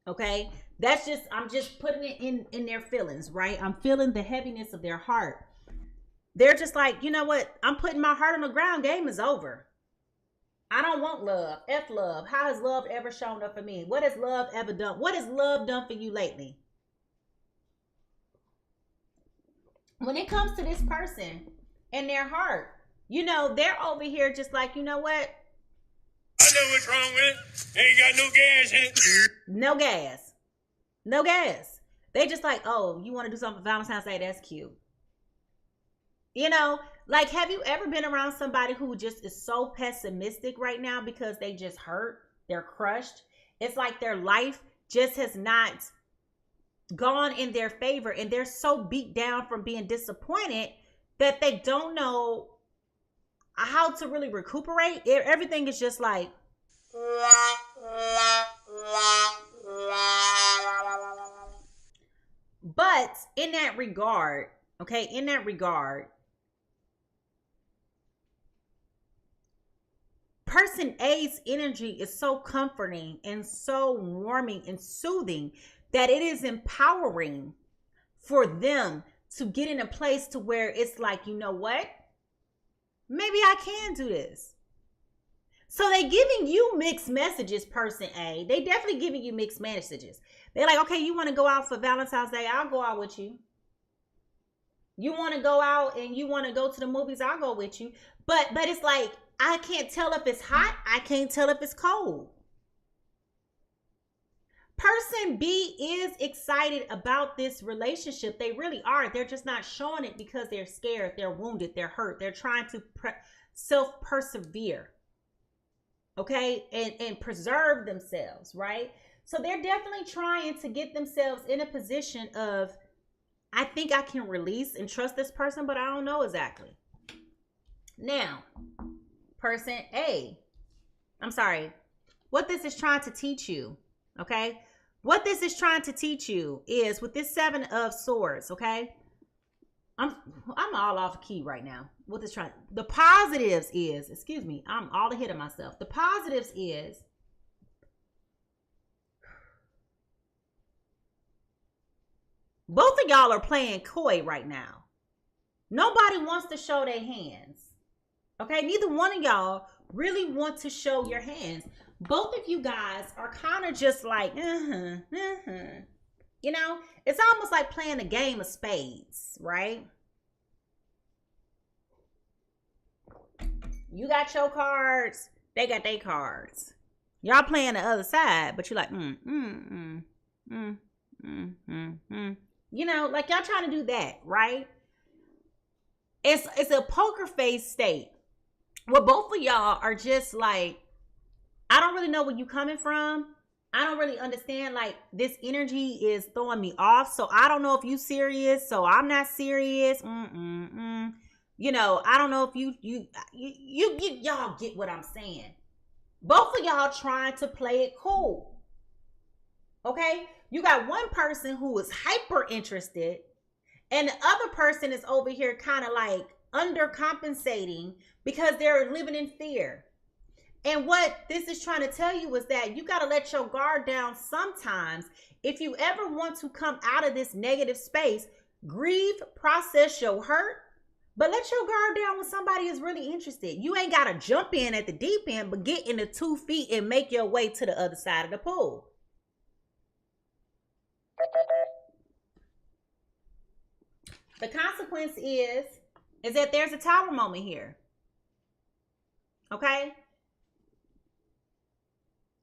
Okay? That's just, I'm just putting it in their feelings, right? I'm feeling the heaviness of their heart. They're just like, you know what? I'm putting my heart on the ground. Game is over. I don't want love. F love. How has love ever shown up for me? What has love ever done? What has love done for you lately? When it comes to this person and their heart, you know, they're over here just like, you know what?
I know what's wrong with it. Ain't got no gas in it.
No gas. No gas. They just like, oh, you want to do something for Valentine's Day? That's cute. You know, like, have you ever been around somebody who just is so pessimistic right now because they just hurt? They're crushed. It's like their life just has not gone in their favor and they're so beat down from being disappointed that they don't know how to really recuperate. Everything is just like, but in that regard, okay, in that regard, person A's energy is so comforting and so warming and soothing that it is empowering for them to get in a place to where it's like, you know what? Maybe I can do this. So they giving you mixed messages, person A. They definitely giving you mixed messages. They're like, okay, you want to go out for Valentine's Day? I'll go out with you. You want to go out and you want to go to the movies? I'll go with you. But it's like, I can't tell if it's hot. I can't tell if it's cold. Person B is excited about this relationship. They really are. They're just not showing it because they're scared. They're wounded. They're hurt. They're trying to self-persevere. Okay? And preserve themselves, right? So they're definitely trying to get themselves in a position of, I think I can release and trust this person, but I don't know exactly. Now, person A, I'm sorry, what this is trying to teach you, okay? What this is trying to teach you is with this 7 of Swords, okay? I'm all off key right now. What this trying, the positives is, excuse me, I'm all ahead of myself. The positives is, both of y'all are playing coy right now. Nobody wants to show their hands. Okay, neither one of y'all really want to show your hands. Both of you guys are kind of just like, You know, it's almost like playing a game of spades, right? You got your cards, they got their cards. Y'all playing the other side, but you're like, You know, like y'all trying to do that, right? It's a poker face state. Well, both of y'all are just like, I don't really know where you coming from. I don't really understand. Like, this energy is throwing me off. So I don't know if you serious. So I'm not serious. You know, I don't know if y'all get what I'm saying. Both of y'all trying to play it cool. Okay? You got one person who is hyper interested And the other person is over here kind of like undercompensating because they're living in fear. And what this is trying to tell you is that you got to let your guard down sometimes. If you ever want to come out of this negative space, grieve, process your hurt, but let your guard down when somebody is really interested. You ain't got to jump in at the deep end, but get in the 2 feet and make your way to the other side of the pool. The consequence is that there's a tower moment here. Okay?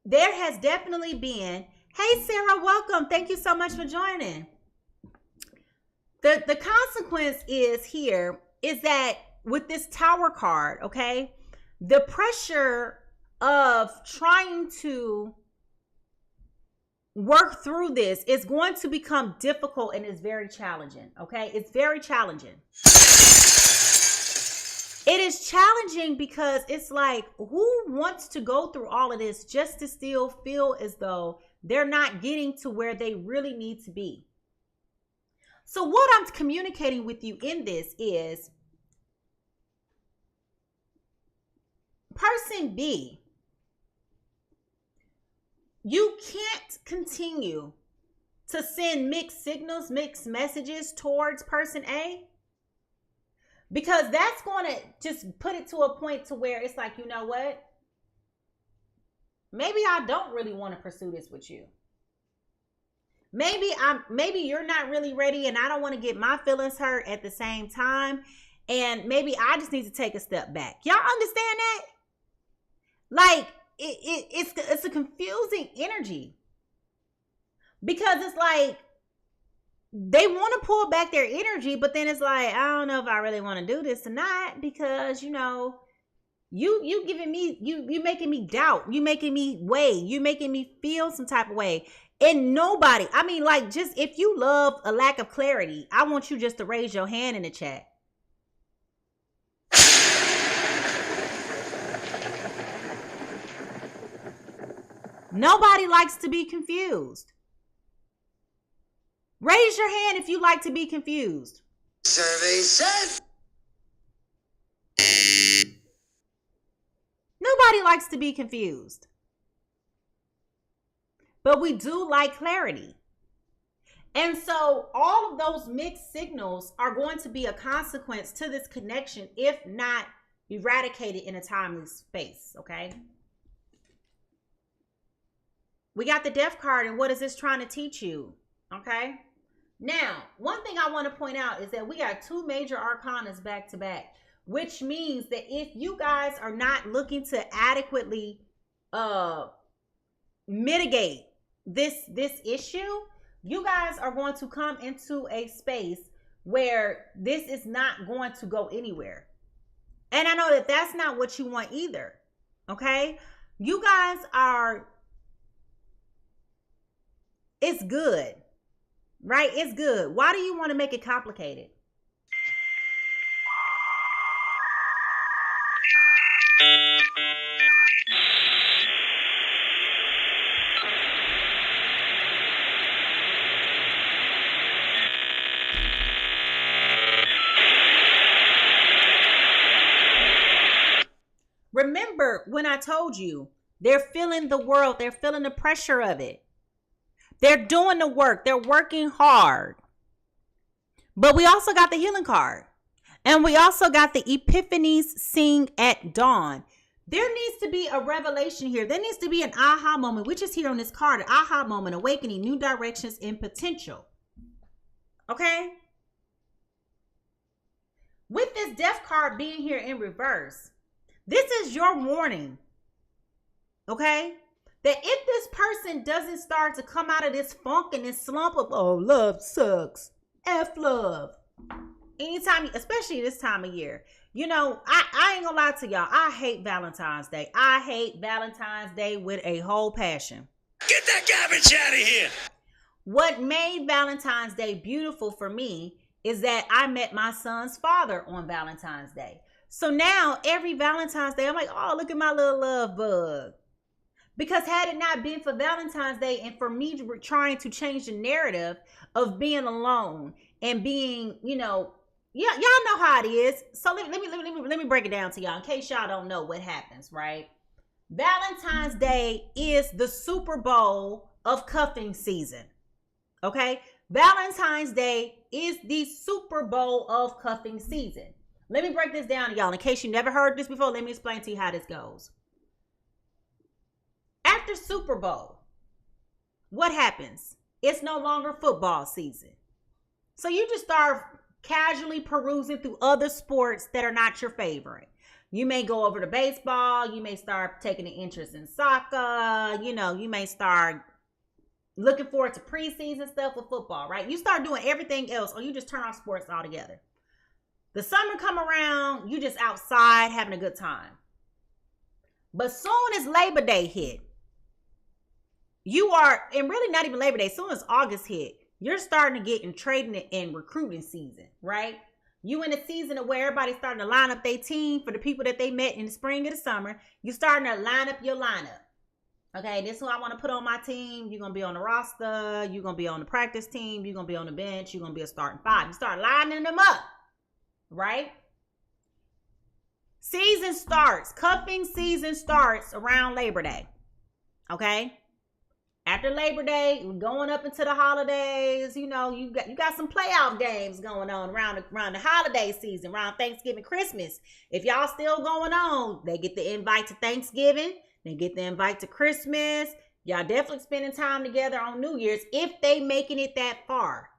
There has definitely been, hey Sarah, welcome. Thank you so much for joining. The consequence is here is that with this tower card, okay, the pressure of trying to work through this is going to become difficult and is very challenging. Okay, it's very challenging. It is challenging because it's like, who wants to go through all of this just to still feel as though they're not getting to where they really need to be? So what I'm communicating with you in this is person B, you can't continue to send mixed signals, mixed messages towards person A, because that's going to just put it to a point to where it's like, you know what? Maybe I don't really want to pursue this with you. Maybe you're not really ready and I don't want to get my feelings hurt at the same time. And maybe I just need to take a step back. Y'all understand that? Like, it's a confusing energy. Because it's like, they want to pull back their energy, but then it's like, I don't know if I really want to do this or not, because, you know, you giving me, you making me doubt, you making me weigh, you making me feel some type of way. And nobody, I mean, like, just if you love a lack of clarity, I want you just to raise your hand in the chat. Nobody likes to be confused. Raise your hand if you like to be confused.
Survey said.
Nobody likes to be confused. But we do like clarity. And so all of those mixed signals are going to be a consequence to this connection if not eradicated in a timely space, okay? We got the Death card, and what is this trying to teach you, okay? Now, one thing I want to point out is that we got 2 major arcanas back to back, which means that if you guys are not looking to adequately mitigate this issue, you guys are going to come into a space where this is not going to go anywhere. And I know that that's not what you want either, okay? You guys are, it's good. Right? It's good. Why do you want to make it complicated? Remember when I told you, they're feeling the world, they're feeling the pressure of it. They're doing the work. They're working hard. But we also got the healing card. And we also got the epiphanies sing at dawn. There needs to be a revelation here. There needs to be an aha moment, which is here on this card. An aha moment, awakening, new directions and potential. Okay? With this Death card being here in reverse, this is your warning. Okay? That if this person doesn't start to come out of this funk and this slump of, oh, love sucks, F love, anytime, especially this time of year, you know, I ain't gonna lie to y'all, I hate Valentine's Day. I hate Valentine's Day with a whole passion.
Get that garbage out of here!
What made Valentine's Day beautiful for me is that I met my son's father on Valentine's Day. So now every Valentine's Day, I'm like, oh, look at my little love bug. Because had it not been for Valentine's Day and for me trying to change the narrative of being alone and being, yeah, y'all know how it is. So let me break it down to y'all in case y'all don't know what happens, right? Valentine's Day is the Super Bowl of cuffing season. Okay? Valentine's Day is the Super Bowl of cuffing season. Let me break this down to y'all. In case you never heard this before, let me explain to you how this goes. After Super Bowl, what happens? It's no longer football season. So you just start casually perusing through other sports that are not your favorite. You may go over to baseball. You may start taking an interest in soccer. You may start looking forward to preseason stuff with football, right? You start doing everything else, or you just turn off sports altogether. The summer come around, you just outside having a good time. But soon as Labor Day hit, you are, and really not even Labor Day, soon as August hit, you're starting to get in trading and recruiting season, right? You in a season of where everybody's starting to line up their team for the people that they met in the spring or the summer. You're starting to line up your lineup. Okay, this is who I want to put on my team. You're going to be on the roster. You're going to be on the practice team. You're going to be on the bench. You're going to be a starting five. You start lining them up, right? Season starts. Cuffing season starts around Labor Day. Okay? After Labor Day, going up into the holidays, you got some playoff games going on around the holiday season, around Thanksgiving, Christmas. If y'all still going on, they get the invite to Thanksgiving. They get the invite to Christmas. Y'all definitely spending time together on New Year's if they making it that far.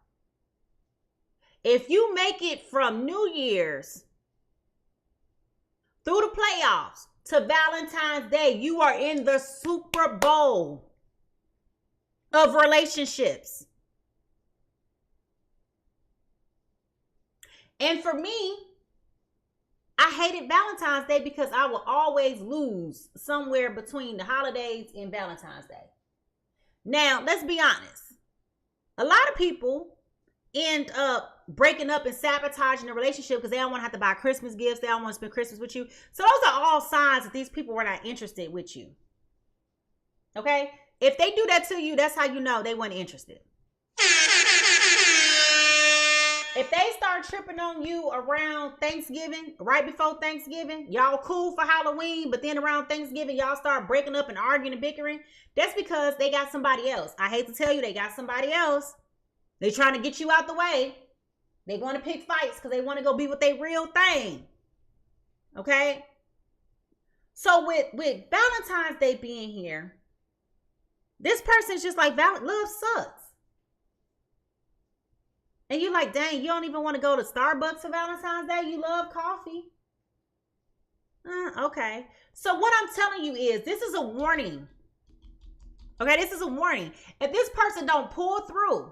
If you make it from New Year's through the playoffs to Valentine's Day, you are in the Super Bowl of relationships. And for me, I hated Valentine's Day because I will always lose somewhere between the holidays and Valentine's Day. Now, let's be honest. A lot of people end up breaking up and sabotaging the relationship because they don't want to have to buy Christmas gifts. They don't want to spend Christmas with you. So those are all signs that these people were not interested with you. Okay? If they do that to you, that's how you know they weren't interested. If they start tripping on you around Thanksgiving, right before Thanksgiving, y'all cool for Halloween, but then around Thanksgiving, y'all start breaking up and arguing and bickering, that's because they got somebody else. I hate to tell you, they got somebody else. They trying to get you out the way. They want to pick fights because they want to go be with their real thing. Okay? So with Valentine's Day being here, this person's just like, love sucks. And you're like, dang, you don't even want to go to Starbucks for Valentine's Day? You love coffee? Okay. So what I'm telling you is, this is a warning. Okay, this is a warning. If this person don't pull through,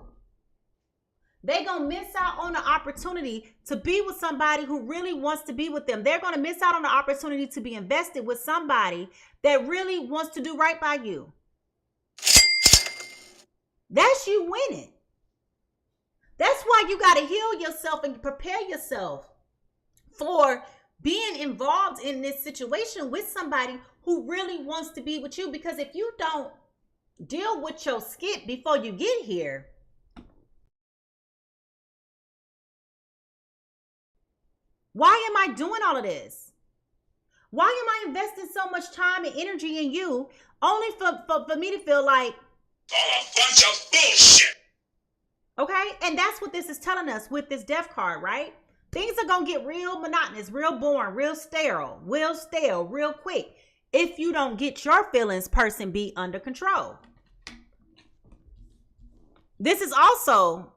they're going to miss out on the opportunity to be with somebody who really wants to be with them. They're going to miss out on the opportunity to be invested with somebody that really wants to do right by you. That's you winning. That's why you got to heal yourself and prepare yourself for being involved in this situation with somebody who really wants to be with you. Because if you don't deal with your skit before you get here, why am I doing all of this? Why am I investing so much time and energy in you only for me to feel like
all a bunch of bullshit?
Okay, and that's what this is telling us with this death card, right? Things are going to get real monotonous, real boring, real stale, real quick if you don't get your feelings, person B, under control. This is also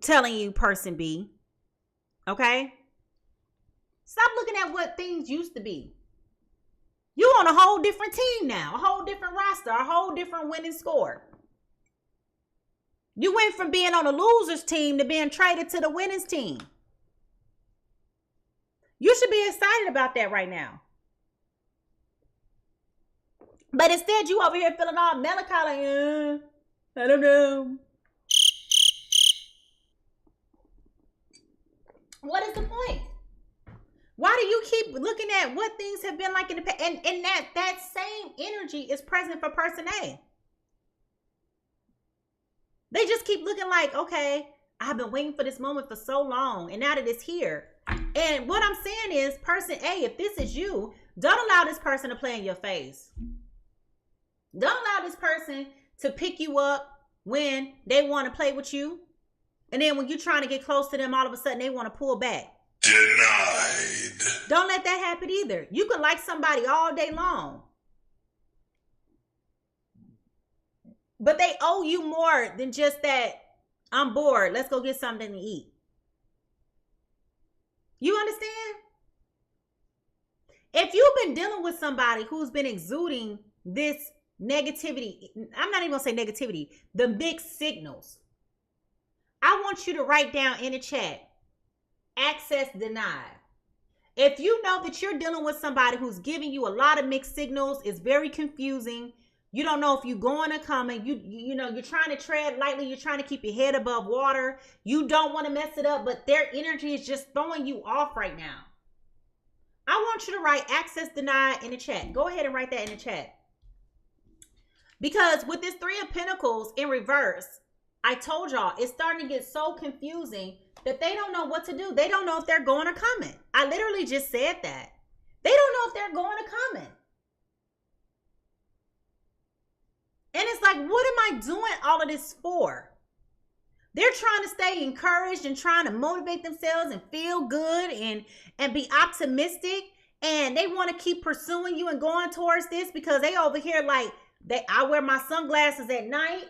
telling you, person B, okay? Stop looking at what things used to be. You on a whole different team now, a whole different roster, a whole different winning score. You went from being on a loser's team to being traded to the winners team. You should be excited about that right now. But instead, you over here feeling all melancholy. I don't know. What is the point? Why do you keep looking at what things have been like in the past? And that same energy is present for person A. They just keep looking like, okay, I've been waiting for this moment for so long, and now that it's here. And what I'm saying is, person A, if this is you, don't allow this person to play in your face. Don't allow this person to pick you up when they want to play with you. And then when you're trying to get close to them, all of a sudden they want to pull back.
Denied.
Don't let that happen either. You can like somebody all day long, but they owe you more than just that, I'm bored, let's go get something to eat. You understand? If you've been dealing with somebody who's been exuding this negativity, I'm not even gonna say negativity, the mixed signals, I want you to write down in the chat, access denied. If you know that you're dealing with somebody who's giving you a lot of mixed signals, it's very confusing. You don't know if you're going or coming. You know, you're trying to tread lightly. You're trying to keep your head above water. You don't want to mess it up, but their energy is just throwing you off right now. I want you to write access denied in the chat. Go ahead and write that in the chat. Because with this Three of Pentacles in reverse, I told y'all, it's starting to get so confusing that they don't know what to do. They don't know if they're going or coming. I literally just said that. They don't know if they're going or coming. And it's like, what am I doing all of this for? They're trying to stay encouraged and trying to motivate themselves and feel good and be optimistic. And they want to keep pursuing you and going towards this because they over here like, I wear my sunglasses at night.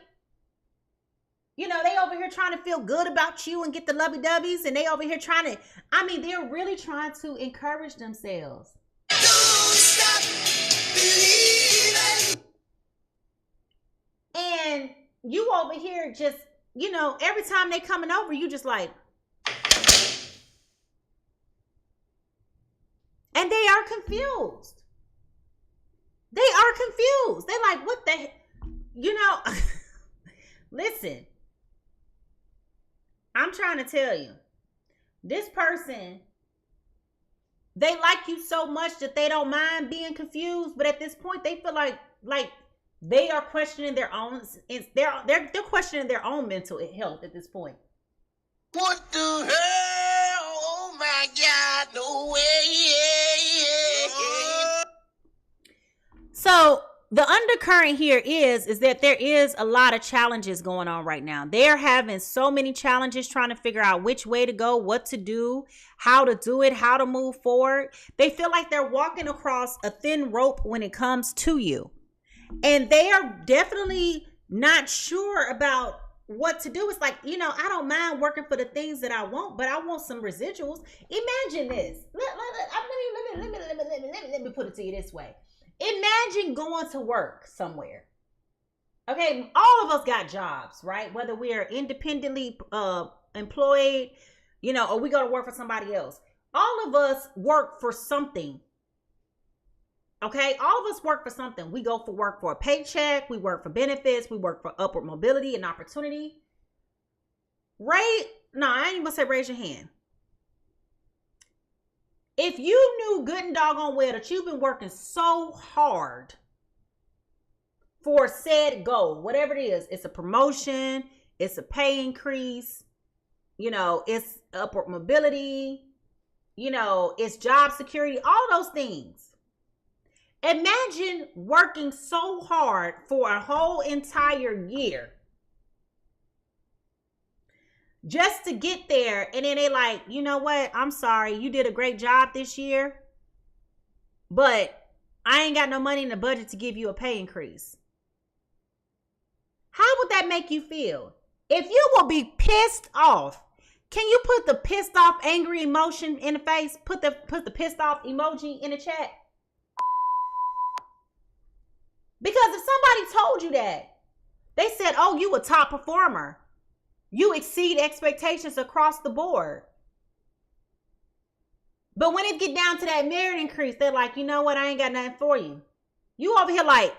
You know, they over here trying to feel good about you and get the lovey-dovey's, and they over here trying to, I mean, they're really trying to encourage themselves.
Don't stop believing.
And you over here just, you know, every time they coming over, you just like, and they are confused. They are confused. They're like, what the, you know, listen. I'm trying to tell you, this person, they like you so much that they don't mind being confused, but at this point they feel like they are questioning their own, they're questioning their own mental health at this point.
What the hell? Oh my God, no way.
So the undercurrent here is that there is a lot of challenges going on right now. They're having so many challenges trying to figure out which way to go, what to do, how to do it, how to move forward. They feel like they're walking across a thin rope when it comes to you. And they are definitely not sure about what to do. It's like, you know, I don't mind working for the things that I want, but I want some residuals. Imagine this. Let me put it to you this way. Imagine going to work somewhere. Okay, all of us got jobs, right? Whether we are independently employed, you know, or we go to work for somebody else. All of us work for something. Okay, all of us work for something. We go for work for a paycheck. We work for benefits. We work for upward mobility and opportunity. Right? No, I ain't even gonna say raise your hand. If you knew good and doggone well that you've been working so hard for said goal, whatever it is, it's a promotion, it's a pay increase, you know, it's upward mobility, you know, it's job security, all those things. Imagine working so hard for a whole entire year just to get there, and then they like, you know what, I'm sorry, you did a great job this year, but I ain't got no money in the budget to give you a pay increase. How would that make you feel? If you will be pissed off, can you put the pissed off angry emotion in the face? Put the pissed off emoji in the chat. Because if somebody told you that, they said, oh, you a top performer, you exceed expectations across the board. But when it get down to that merit increase, they're like, you know what? I ain't got nothing for you. You over here like,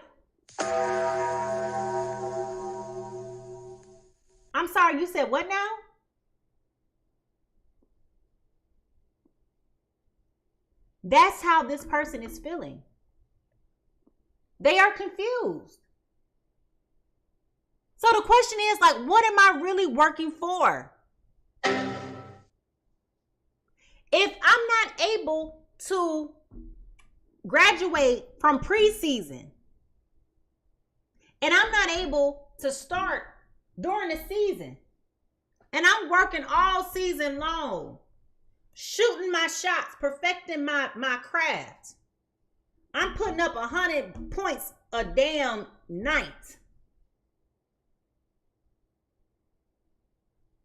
I'm sorry, you said what now? That's how this person is feeling. They are confused. So the question is like, what am I really working for? If I'm not able to graduate from preseason and I'm not able to start during the season and I'm working all season long, shooting my shots, perfecting my craft, I'm putting up 100 points a damn night.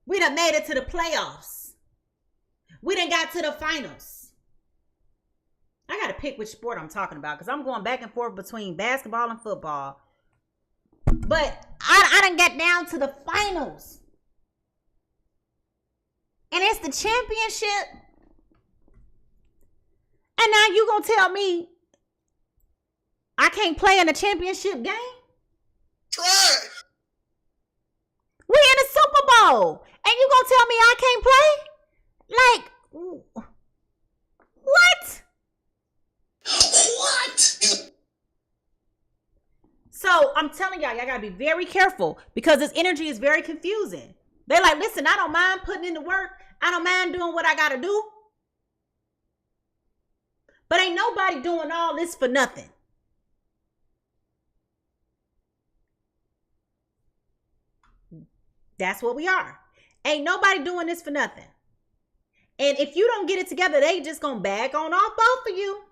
We done made it to the playoffs. We done got to the finals. I got to pick which sport I'm talking about because I'm going back and forth between basketball and football. But I done got down to the finals. And it's the championship. And now you gonna tell me I can't play in a championship game?
Try.
We in a Super Bowl. And you gonna tell me I can't play? Like, what?
What?
So I'm telling y'all gotta be very careful because this energy is very confusing. They're like, listen, I don't mind putting in the work. I don't mind doing what I gotta do. But ain't nobody doing all this for nothing. That's what we are. Ain't nobody doing this for nothing. And if you don't get it together, they just gonna bag on off both of you.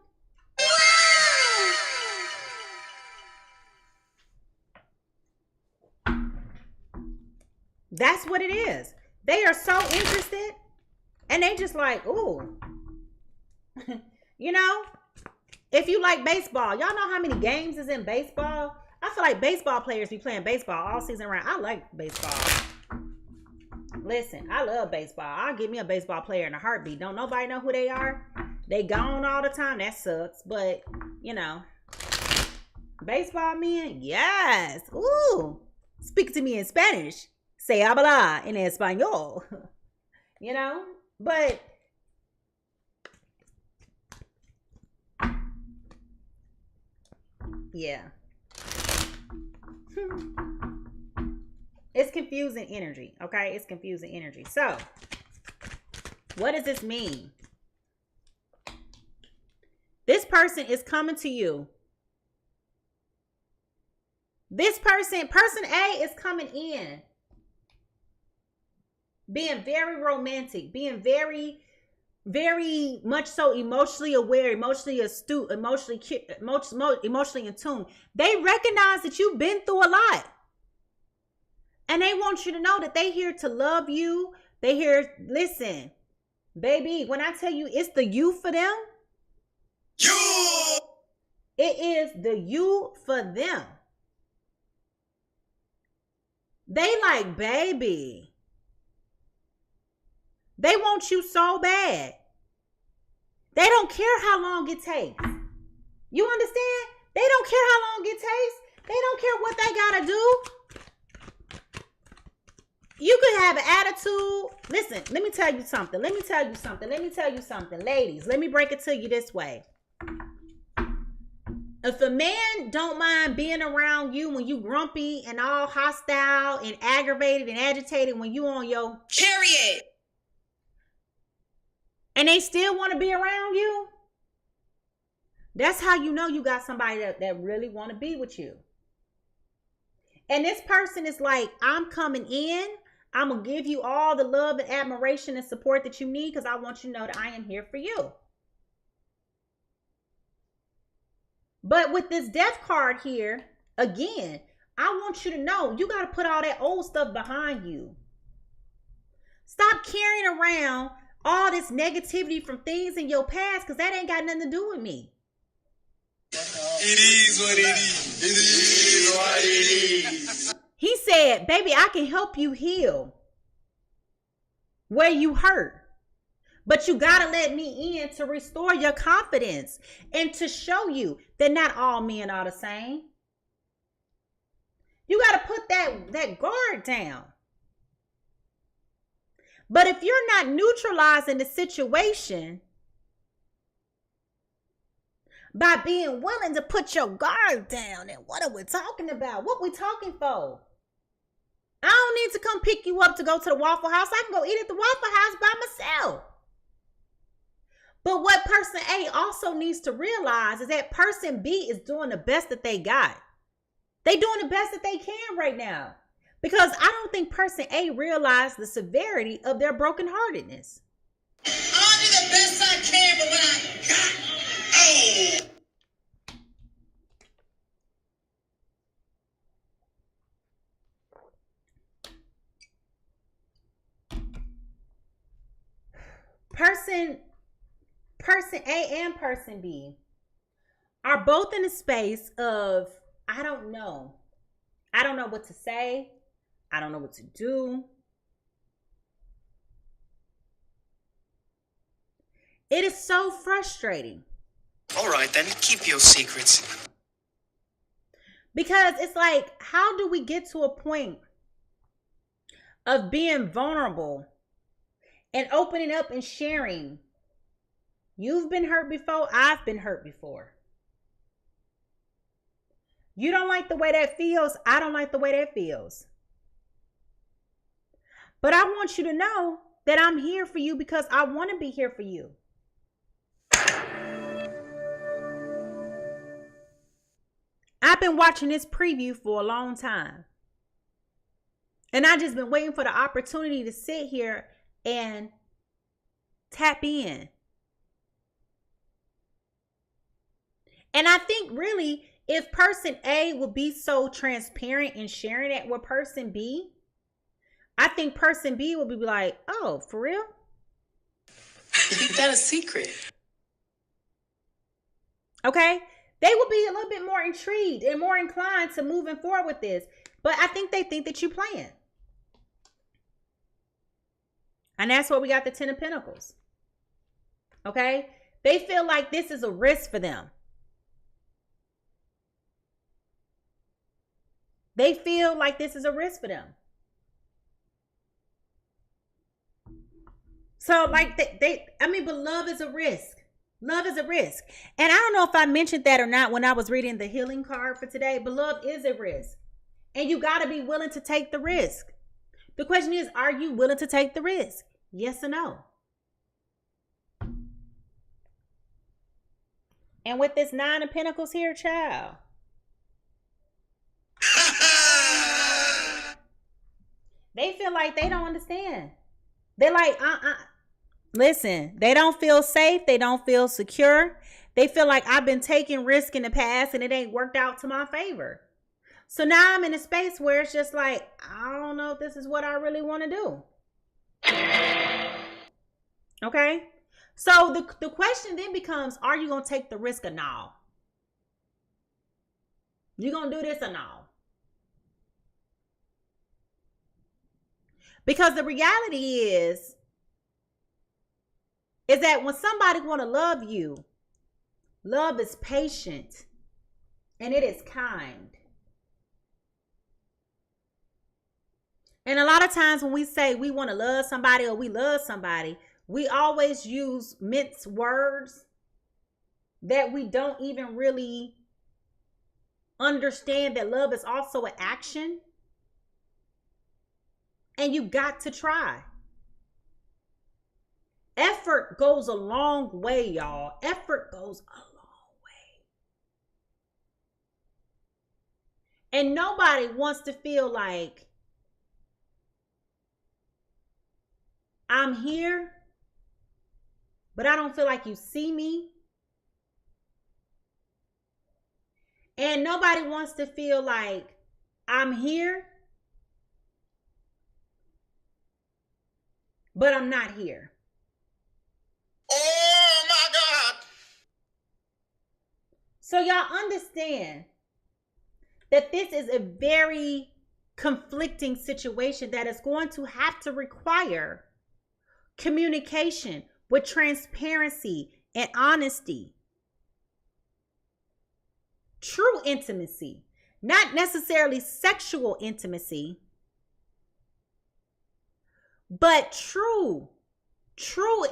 That's what it is. They are so interested and they just like, ooh. You know, if you like baseball, y'all know how many games is in baseball? I feel like baseball players be playing baseball all season round. I like baseball. Listen, I love baseball. I'll give me a baseball player in a heartbeat. Don't nobody know who they are? They gone all the time. That sucks. But, you know, baseball men, yes. Ooh, speak to me in Spanish. Se habla en español. You know, but yeah. It's confusing energy, okay? It's confusing energy. So, what does this mean? This person is coming to you. This person A is coming in. Being very romantic, being very, very much so emotionally aware, emotionally astute, emotionally in tune. They recognize that you've been through a lot. And they want you to know that they here to love you. They here, listen, baby, when I tell you it's the you for them, it is the you for them. They like, baby. They want you so bad. They don't care how long it takes. You understand? They don't care how long it takes. They don't care what they gotta do. You could have an attitude. Listen, let me tell you something. Ladies, let me break it to you this way. If a man don't mind being around you when you grumpy and all hostile and aggravated and agitated when you on your period, and they still want to be around you, that's how you know you got somebody that really want to be with you. And this person is like, I'm coming in. I'm going to give you all the love and admiration and support that you need because I want you to know that I am here for you. But with this death card here, again, I want you to know you got to put all that old stuff behind you. Stop carrying around all this negativity from things in your past because that ain't got nothing to do with me.
It is what it is. It is what it is.
He said, baby, I can help you heal where you hurt. But you got to let me in to restore your confidence and to show you that not all men are the same. You got to put that guard down. But if you're not neutralizing the situation by being willing to put your guard down, then what are we talking about? What we talking for? I don't need to come pick you up to go to the Waffle House. I can go eat at the Waffle House by myself. But what person A also needs to realize is that person B is doing the best that they got. They doing the best that they can right now. Because I don't think person A realized the severity of their brokenheartedness.
I'll do the best I can, but what I got, oh. Person A and person B are both in a space of, I don't know. I don't know what to say. I don't know what to do. It is so frustrating.
All right, then, keep your secrets.
Because it's like, how do we get to a point of being vulnerable and opening up and sharing? You've been hurt before. I've been hurt before. You don't like the way that feels. I don't like the way that feels. But I want you to know that I'm here for you because I want to be here for you. I've been watching this preview for a long time. And I just been waiting for the opportunity to sit here and tap in. And I think really, if person A would be so transparent in sharing it with person B, I think person B would be like, oh, for real?
Keep that a secret.
Okay? They will be a little bit more intrigued and more inclined to moving forward with this. But I think they think that you're playing. And that's where we got the 10 of Pentacles. Okay? They feel like this is a risk for them. They feel like this is a risk for them. So like but love is a risk. Love is a risk. And I don't know if I mentioned that or not when I was reading the healing card for today, but love is a risk. And you got to be willing to take the risk. The question is, are you willing to take the risk? Yes or no? And with this 9 of Pentacles here, child. They feel like they don't understand. They're like, Listen, they don't feel safe. They don't feel secure. They feel like I've been taking risk in the past and it ain't worked out to my favor. So now I'm in a space where it's just like, I don't know if this is what I really want to do. Okay? So the question then becomes, are you going to take the risk or no? You going to do this or no? Because the reality is that when somebody want to love you, love is patient and it is kind. And a lot of times when we say we want to love somebody or we love somebody, we always use minced words that we don't even really understand that love is also an action. And you got to try. Effort goes a long way, y'all. Effort goes a long way. And nobody wants to feel like I'm here, but I don't feel like you see me. And nobody wants to feel like I'm here, but I'm not here.
Oh my God.
So y'all understand that this is a very conflicting situation that is going to have to require communication with transparency and honesty. True intimacy, not necessarily sexual intimacy, but true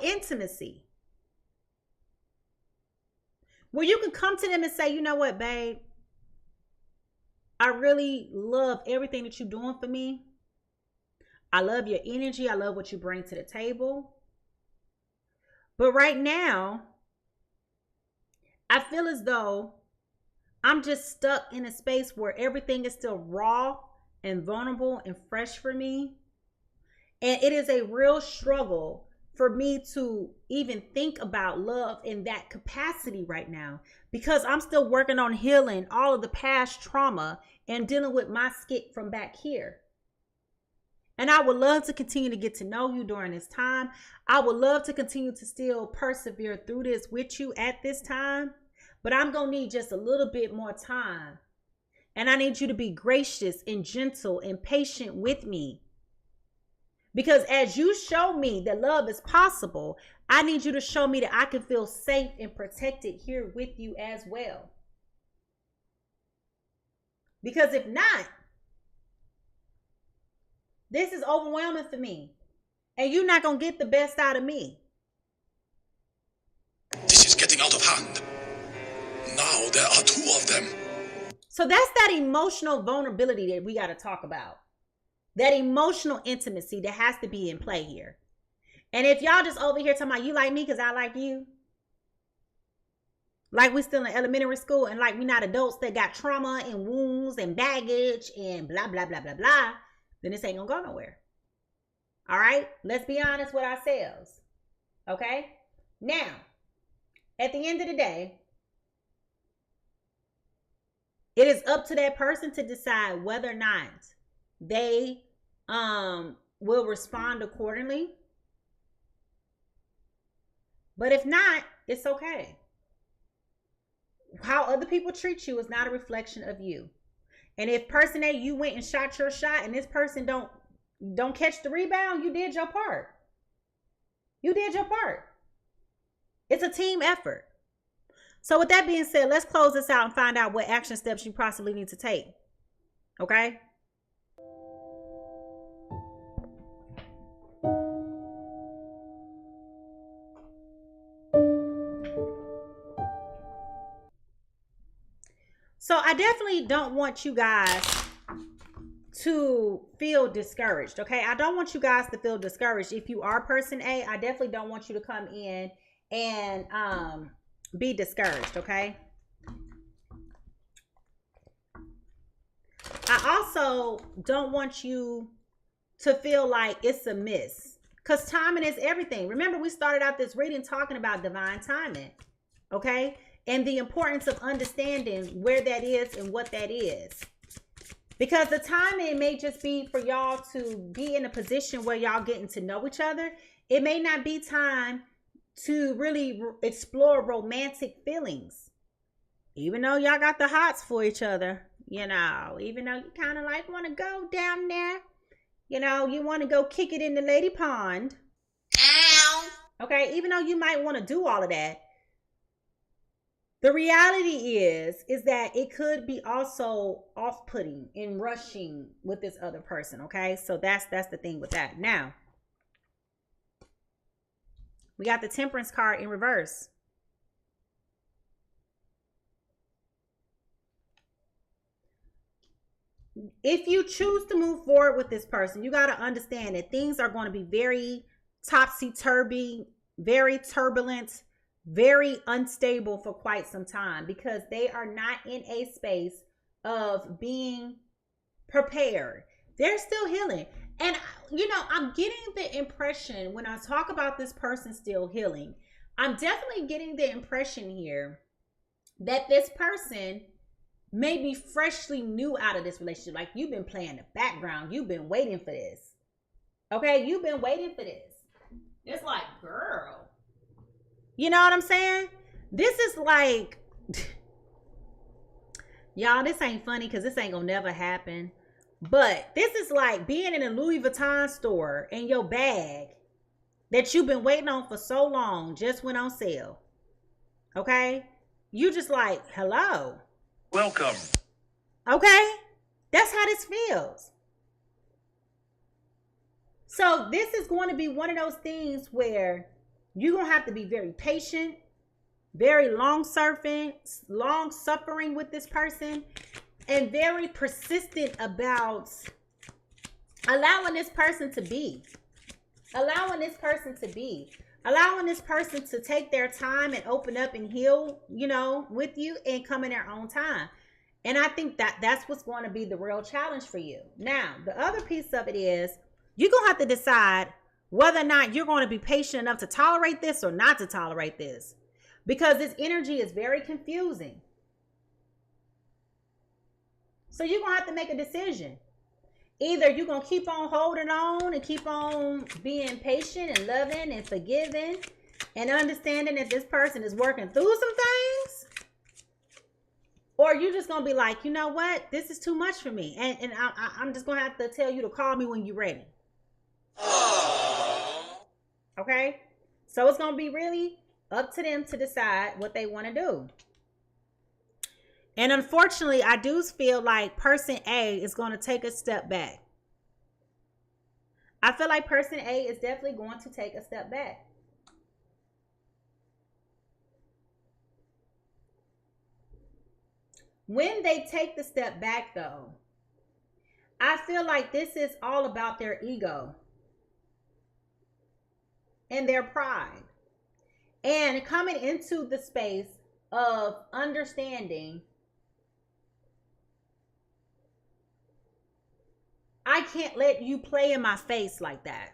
intimacy. Where you can come to them and say, you know what, babe? I really love everything that you're doing for me. I love your energy. I love what you bring to the table.
But right now, I feel as though I'm just stuck in a space where everything is still raw and vulnerable and fresh for me. And it is a real struggle for me to even think about love in that capacity right now, because I'm still working on healing all of the past trauma and dealing with my skit from back here. And I would love to continue to get to know you during this time. I would love to continue to still persevere through this with you at this time. But I'm going to need just a little bit more time. And I need you to be gracious and gentle and patient with me. Because as you show me that love is possible, I need you to show me that I can feel safe and protected here with you as well. Because if not, this is overwhelming for me. And you're not going to get the best out of me.
This is getting out of hand. Now there are two of them.
So that's that emotional vulnerability that we got to talk about. That emotional intimacy that has to be in play here. And if y'all just over here talking about you like me because I like you, like we still in elementary school and like we not adults that got trauma and wounds and baggage and blah, blah, blah, blah, blah, then this ain't gonna go nowhere. All right? Let's be honest with ourselves. Okay? Now, at the end of the day, it is up to that person to decide whether or not they will respond accordingly. But if not, it's okay. How other people treat you is not a reflection of you. And if person A, you went and shot your shot and this person don't catch the rebound, you did your part. You did your part. It's a team effort. So with that being said, let's close this out and find out what action steps you possibly need to take. Okay? So I definitely don't want you guys to feel discouraged, okay? I don't want you guys to feel discouraged. If you are person A, I definitely don't want you to come in and be discouraged, okay? I also don't want you to feel like it's a miss, because timing is everything. Remember, we started out this reading talking about divine timing, okay? And the importance of understanding where that is and what that is. Because the timing may just be for y'all to be in a position where y'all getting to know each other. It may not be time to really explore romantic feelings. Even though y'all got the hots for each other, you know, even though you kind of like want to go down there, you know, you want to go kick it in the lady pond. Ow. Okay, even though you might want to do all of that, the reality is that it could be also off-putting and rushing with this other person, okay? So that's the thing with that. Now, we got the Temperance card in reverse. If you choose to move forward with this person, you got to understand that things are going to be very topsy-turvy, very turbulent, very unstable for quite some time, because they are not in a space of being prepared. They're still healing. And, you know, I'm getting the impression when I talk about this person still healing, I'm definitely getting the impression here that this person may be freshly new out of this relationship. Like, you've been playing the background. You've been waiting for this. Okay? You've been waiting for this. It's like, girl. You know what I'm saying? This is like, y'all, this ain't funny because this ain't gonna never happen. But this is like being in a Louis Vuitton store and your bag that you've been waiting on for so long just went on sale. Okay? You just like, hello.
Welcome.
Okay? That's how this feels. So this is going to be one of those things where you're going to have to be very patient, very long-suffering with this person, and very persistent about allowing this person to be. Allowing this person to be. Allowing this person to take their time and open up and heal, you know, with you and come in their own time. And I think that that's what's going to be the real challenge for you. Now, the other piece of it is you're going to have to decide whether or not you're going to be patient enough to tolerate this or not to tolerate this. Because this energy is very confusing. So you're going to have to make a decision. Either you're going to keep on holding on and keep on being patient and loving and forgiving and understanding that this person is working through some things. Or you're just going to be like, you know what? This is too much for me. And I'm just going to have to tell you to call me when you're ready. Okay? So it's going to be really up to them to decide what they want to do. And unfortunately, I do feel like person A is going to take a step back. I feel like person A is definitely going to take a step back. When they take the step back, though, I feel like this is all about their ego and their pride. And coming into the space of understanding, I can't let you play in my face like that.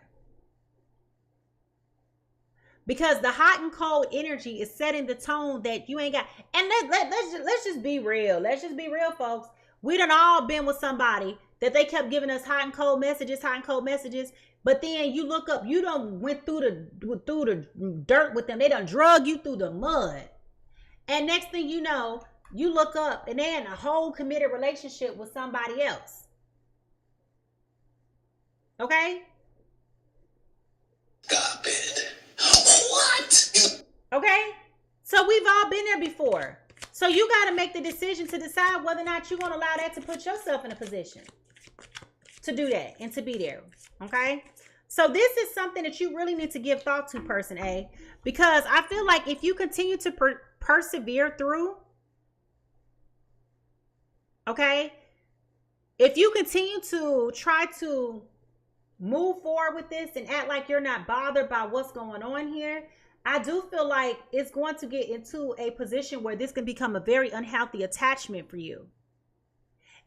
Because the hot and cold energy is setting the tone that you ain't got. And let's just be real. Let's just be real, folks. We done all been with somebody that they kept giving us hot and cold messages. But then you look up, you done went through the dirt with them. They done drug you through the mud. And next thing you know, you look up and they're in a whole committed relationship with somebody else. Okay?
Stop it. What?
Okay? So we've all been there before. So you got to make the decision to decide whether or not you're going to allow that to put yourself in a position to do that and to be there. Okay? So this is something that you really need to give thought to, person A, because I feel like if you continue to persevere through, okay, if you continue to try to move forward with this and act like you're not bothered by what's going on here, I do feel like it's going to get into a position where this can become a very unhealthy attachment for you.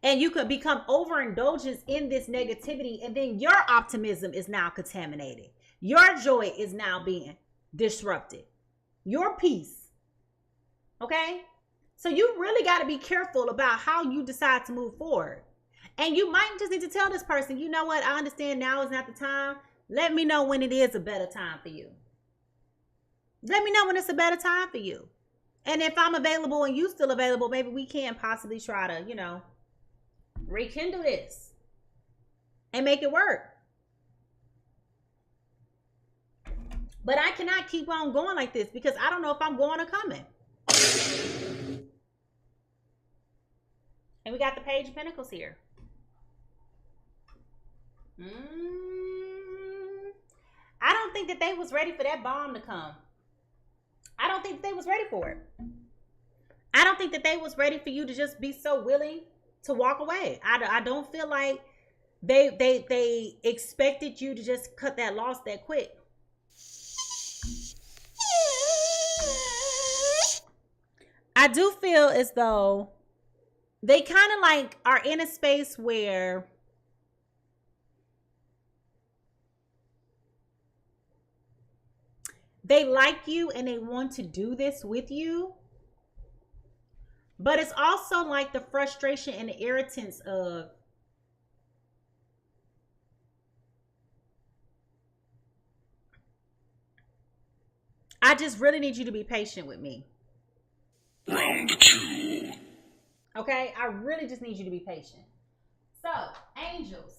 And you could become overindulgent in this negativity, and then your optimism is now contaminated. Your joy is now being disrupted. Your peace. Okay? So you really got to be careful about how you decide to move forward. And you might just need to tell this person, you know what? I understand now is not the time. Let me know when it is a better time for you. Let me know when it's a better time for you. And if I'm available and you still available, maybe we can possibly try to, you know, rekindle this and make it work. But I cannot keep on going like this because I don't know if I'm going or coming. And we got the Page of Pentacles here. I don't think that they was ready for that bomb to come. I don't think that they was ready for it. I don't think that they was ready for you to just be so willing to walk away. I don't feel like they expected you to just cut that loss that quick. I do feel as though they kind of like are in a space where they like you and they want to do this with you. But it's also like the frustration and the irritants of I just really need you to be patient with me.
Round 2.
Okay? I really just need you to be patient. So, angels.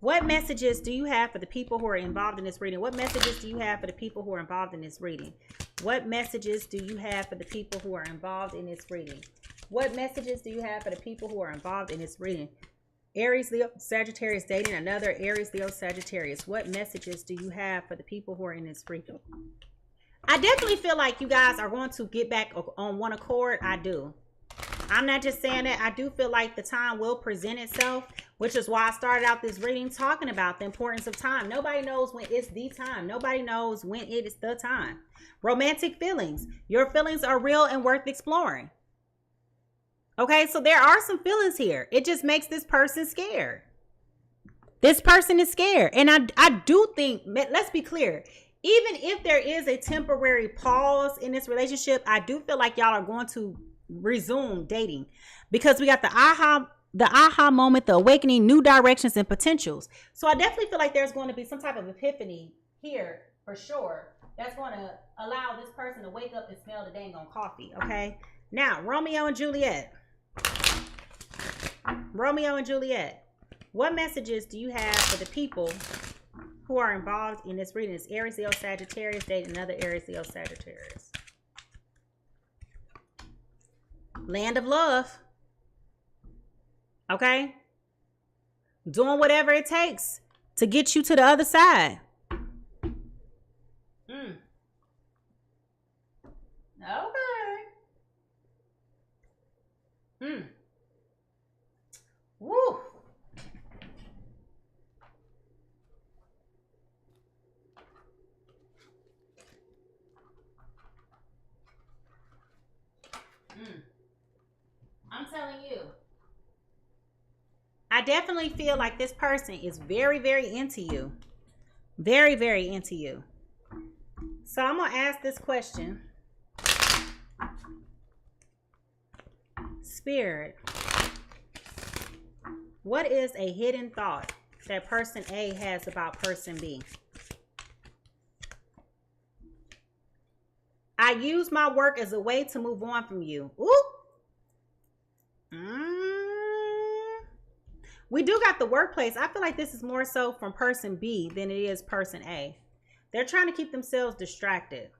What messages do you have for the people who are involved in this reading? What messages do you have for the people who are involved in this reading? What messages do you have for the people who are involved in this reading? What messages do you have for the people who are involved in this reading? Aries, Leo, Sagittarius dating another Aries, Leo, Sagittarius. What messages do you have for the people who are in this reading? I definitely feel like you guys are going to get back on one accord. I do. I'm not just saying that. I do feel like the time will present itself, which is why I started out this reading talking about the importance of time. Nobody knows when it's the time. Nobody knows when it is the time. Romantic feelings. Your feelings are real and worth exploring. Okay, so there are some feelings here. It just makes this person scared. This person is scared. And I do think, let's be clear, even if there is a temporary pause in this relationship, I do feel like y'all are going to resume dating, because we got the aha moment, the awakening, new directions and potentials. So I definitely feel like there's going to be some type of epiphany here for sure. That's going to allow this person to wake up and smell the dang on coffee. Okay. Now, Romeo and Juliet. Romeo and Juliet. What messages do you have for the people who are involved in this reading? It's Aries, Leo, Sagittarius, dating another Aries, Leo, Sagittarius. Land of love. Okay? Doing whatever it takes to get you to the other side. Okay. Woo. I'm telling you. I definitely feel like this person is very, very into you. Very, very into you. So I'm going to ask this question. Spirit, what is a hidden thought that person A has about person B? I use my work as a way to move on from you. Ooh. We do got the workplace. I feel like this is more so from person B than it is person A. They're trying to keep themselves distracted.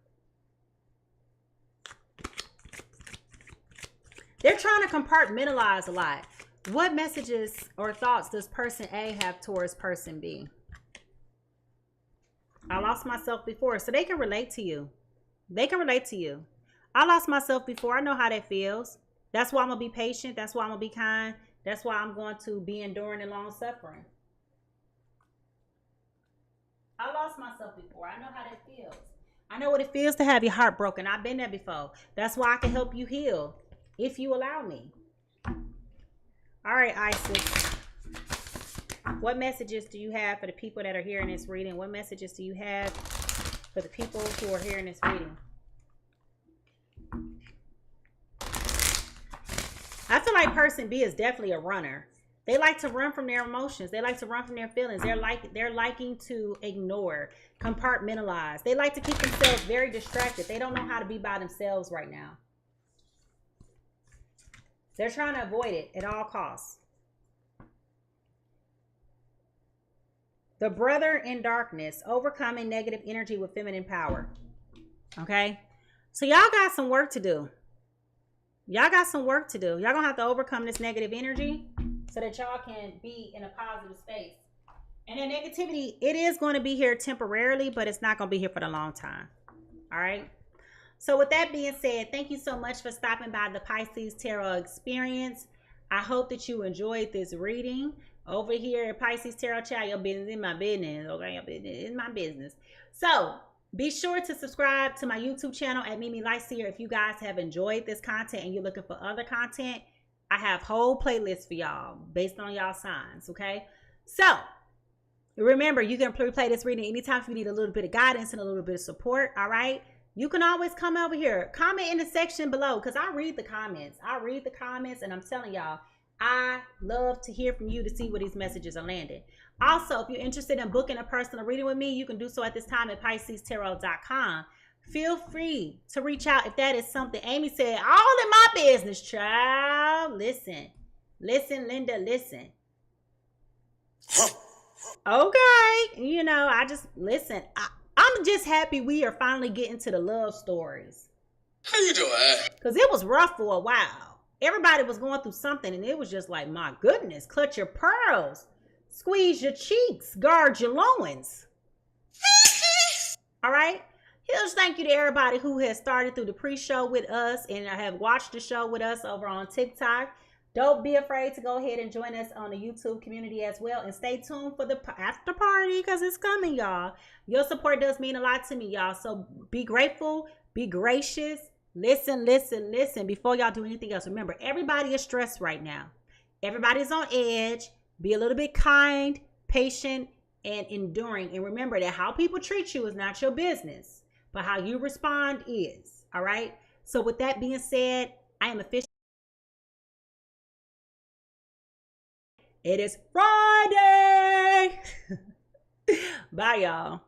They're trying to compartmentalize a lot. What messages or thoughts does person A have towards person B? I lost myself before. So they can relate to you. They can relate to you. I lost myself before. I know how that feels. That's why I'm going to be patient. That's why I'm going to be kind. That's why I'm going to be enduring and long suffering. I lost myself before. I know how that feels. I know what it feels to have your heart broken. I've been there before. That's why I can help you heal if you allow me. All right, Isis. What messages do you have for the people that are hearing this reading? What messages do you have for the people who are hearing this reading? I feel like person B is definitely a runner. They like to run from their emotions. They like to run from their feelings. They're liking to ignore, compartmentalize. They like to keep themselves very distracted. They don't know how to be by themselves right now. They're trying to avoid it at all costs. The brother in darkness, overcoming negative energy with feminine power. Okay? So y'all got some work to do. Y'all got some work to do. Y'all gonna have to overcome this negative energy so that y'all can be in a positive space. And the negativity, it is going to be here temporarily, but it's not going to be here for the long time. All right? So with that being said, thank you so much for stopping by the Pisces Tarot Experience. I hope that you enjoyed this reading. Over here at Pisces Tarot Chat, your business is my business. Okay, your business is my business. So be sure to subscribe to my YouTube channel at Mimi Lightseer if you guys have enjoyed this content and you're looking for other content. I have whole playlists for y'all based on y'all signs, okay? So remember, you can replay this reading anytime if you need a little bit of guidance and a little bit of support, all right? You can always come over here. Comment in the section below because I read the comments. I read the comments and I'm telling y'all, I love to hear from you to see where these messages are landing. Also, if you're interested in booking a personal reading with me, you can do so at this time at PiscesTarot.com. Feel free to reach out if that is something. Amy said, all in my business, child. Listen, Linda, listen. Okay. You know, I just, listen. I'm just happy we are finally getting to the love stories.
How you doing?
Because it was rough for a while. Everybody was going through something, and it was just like, my goodness, clutch your pearls. Squeeze your cheeks. Guard your loins. All right? Huge thank you to everybody who has started through the pre-show with us and have watched the show with us over on TikTok. Don't be afraid to go ahead and join us on the YouTube community as well. And stay tuned for the after party because it's coming, y'all. Your support does mean a lot to me, y'all. So be grateful, be gracious. Listen before y'all do anything else. Remember, everybody is stressed right now. Everybody's on edge. Be a little bit kind, patient, and enduring. And remember that how people treat you is not your business, but how you respond is. All right? So with that being said, I am officially. It is Friday. Bye, y'all.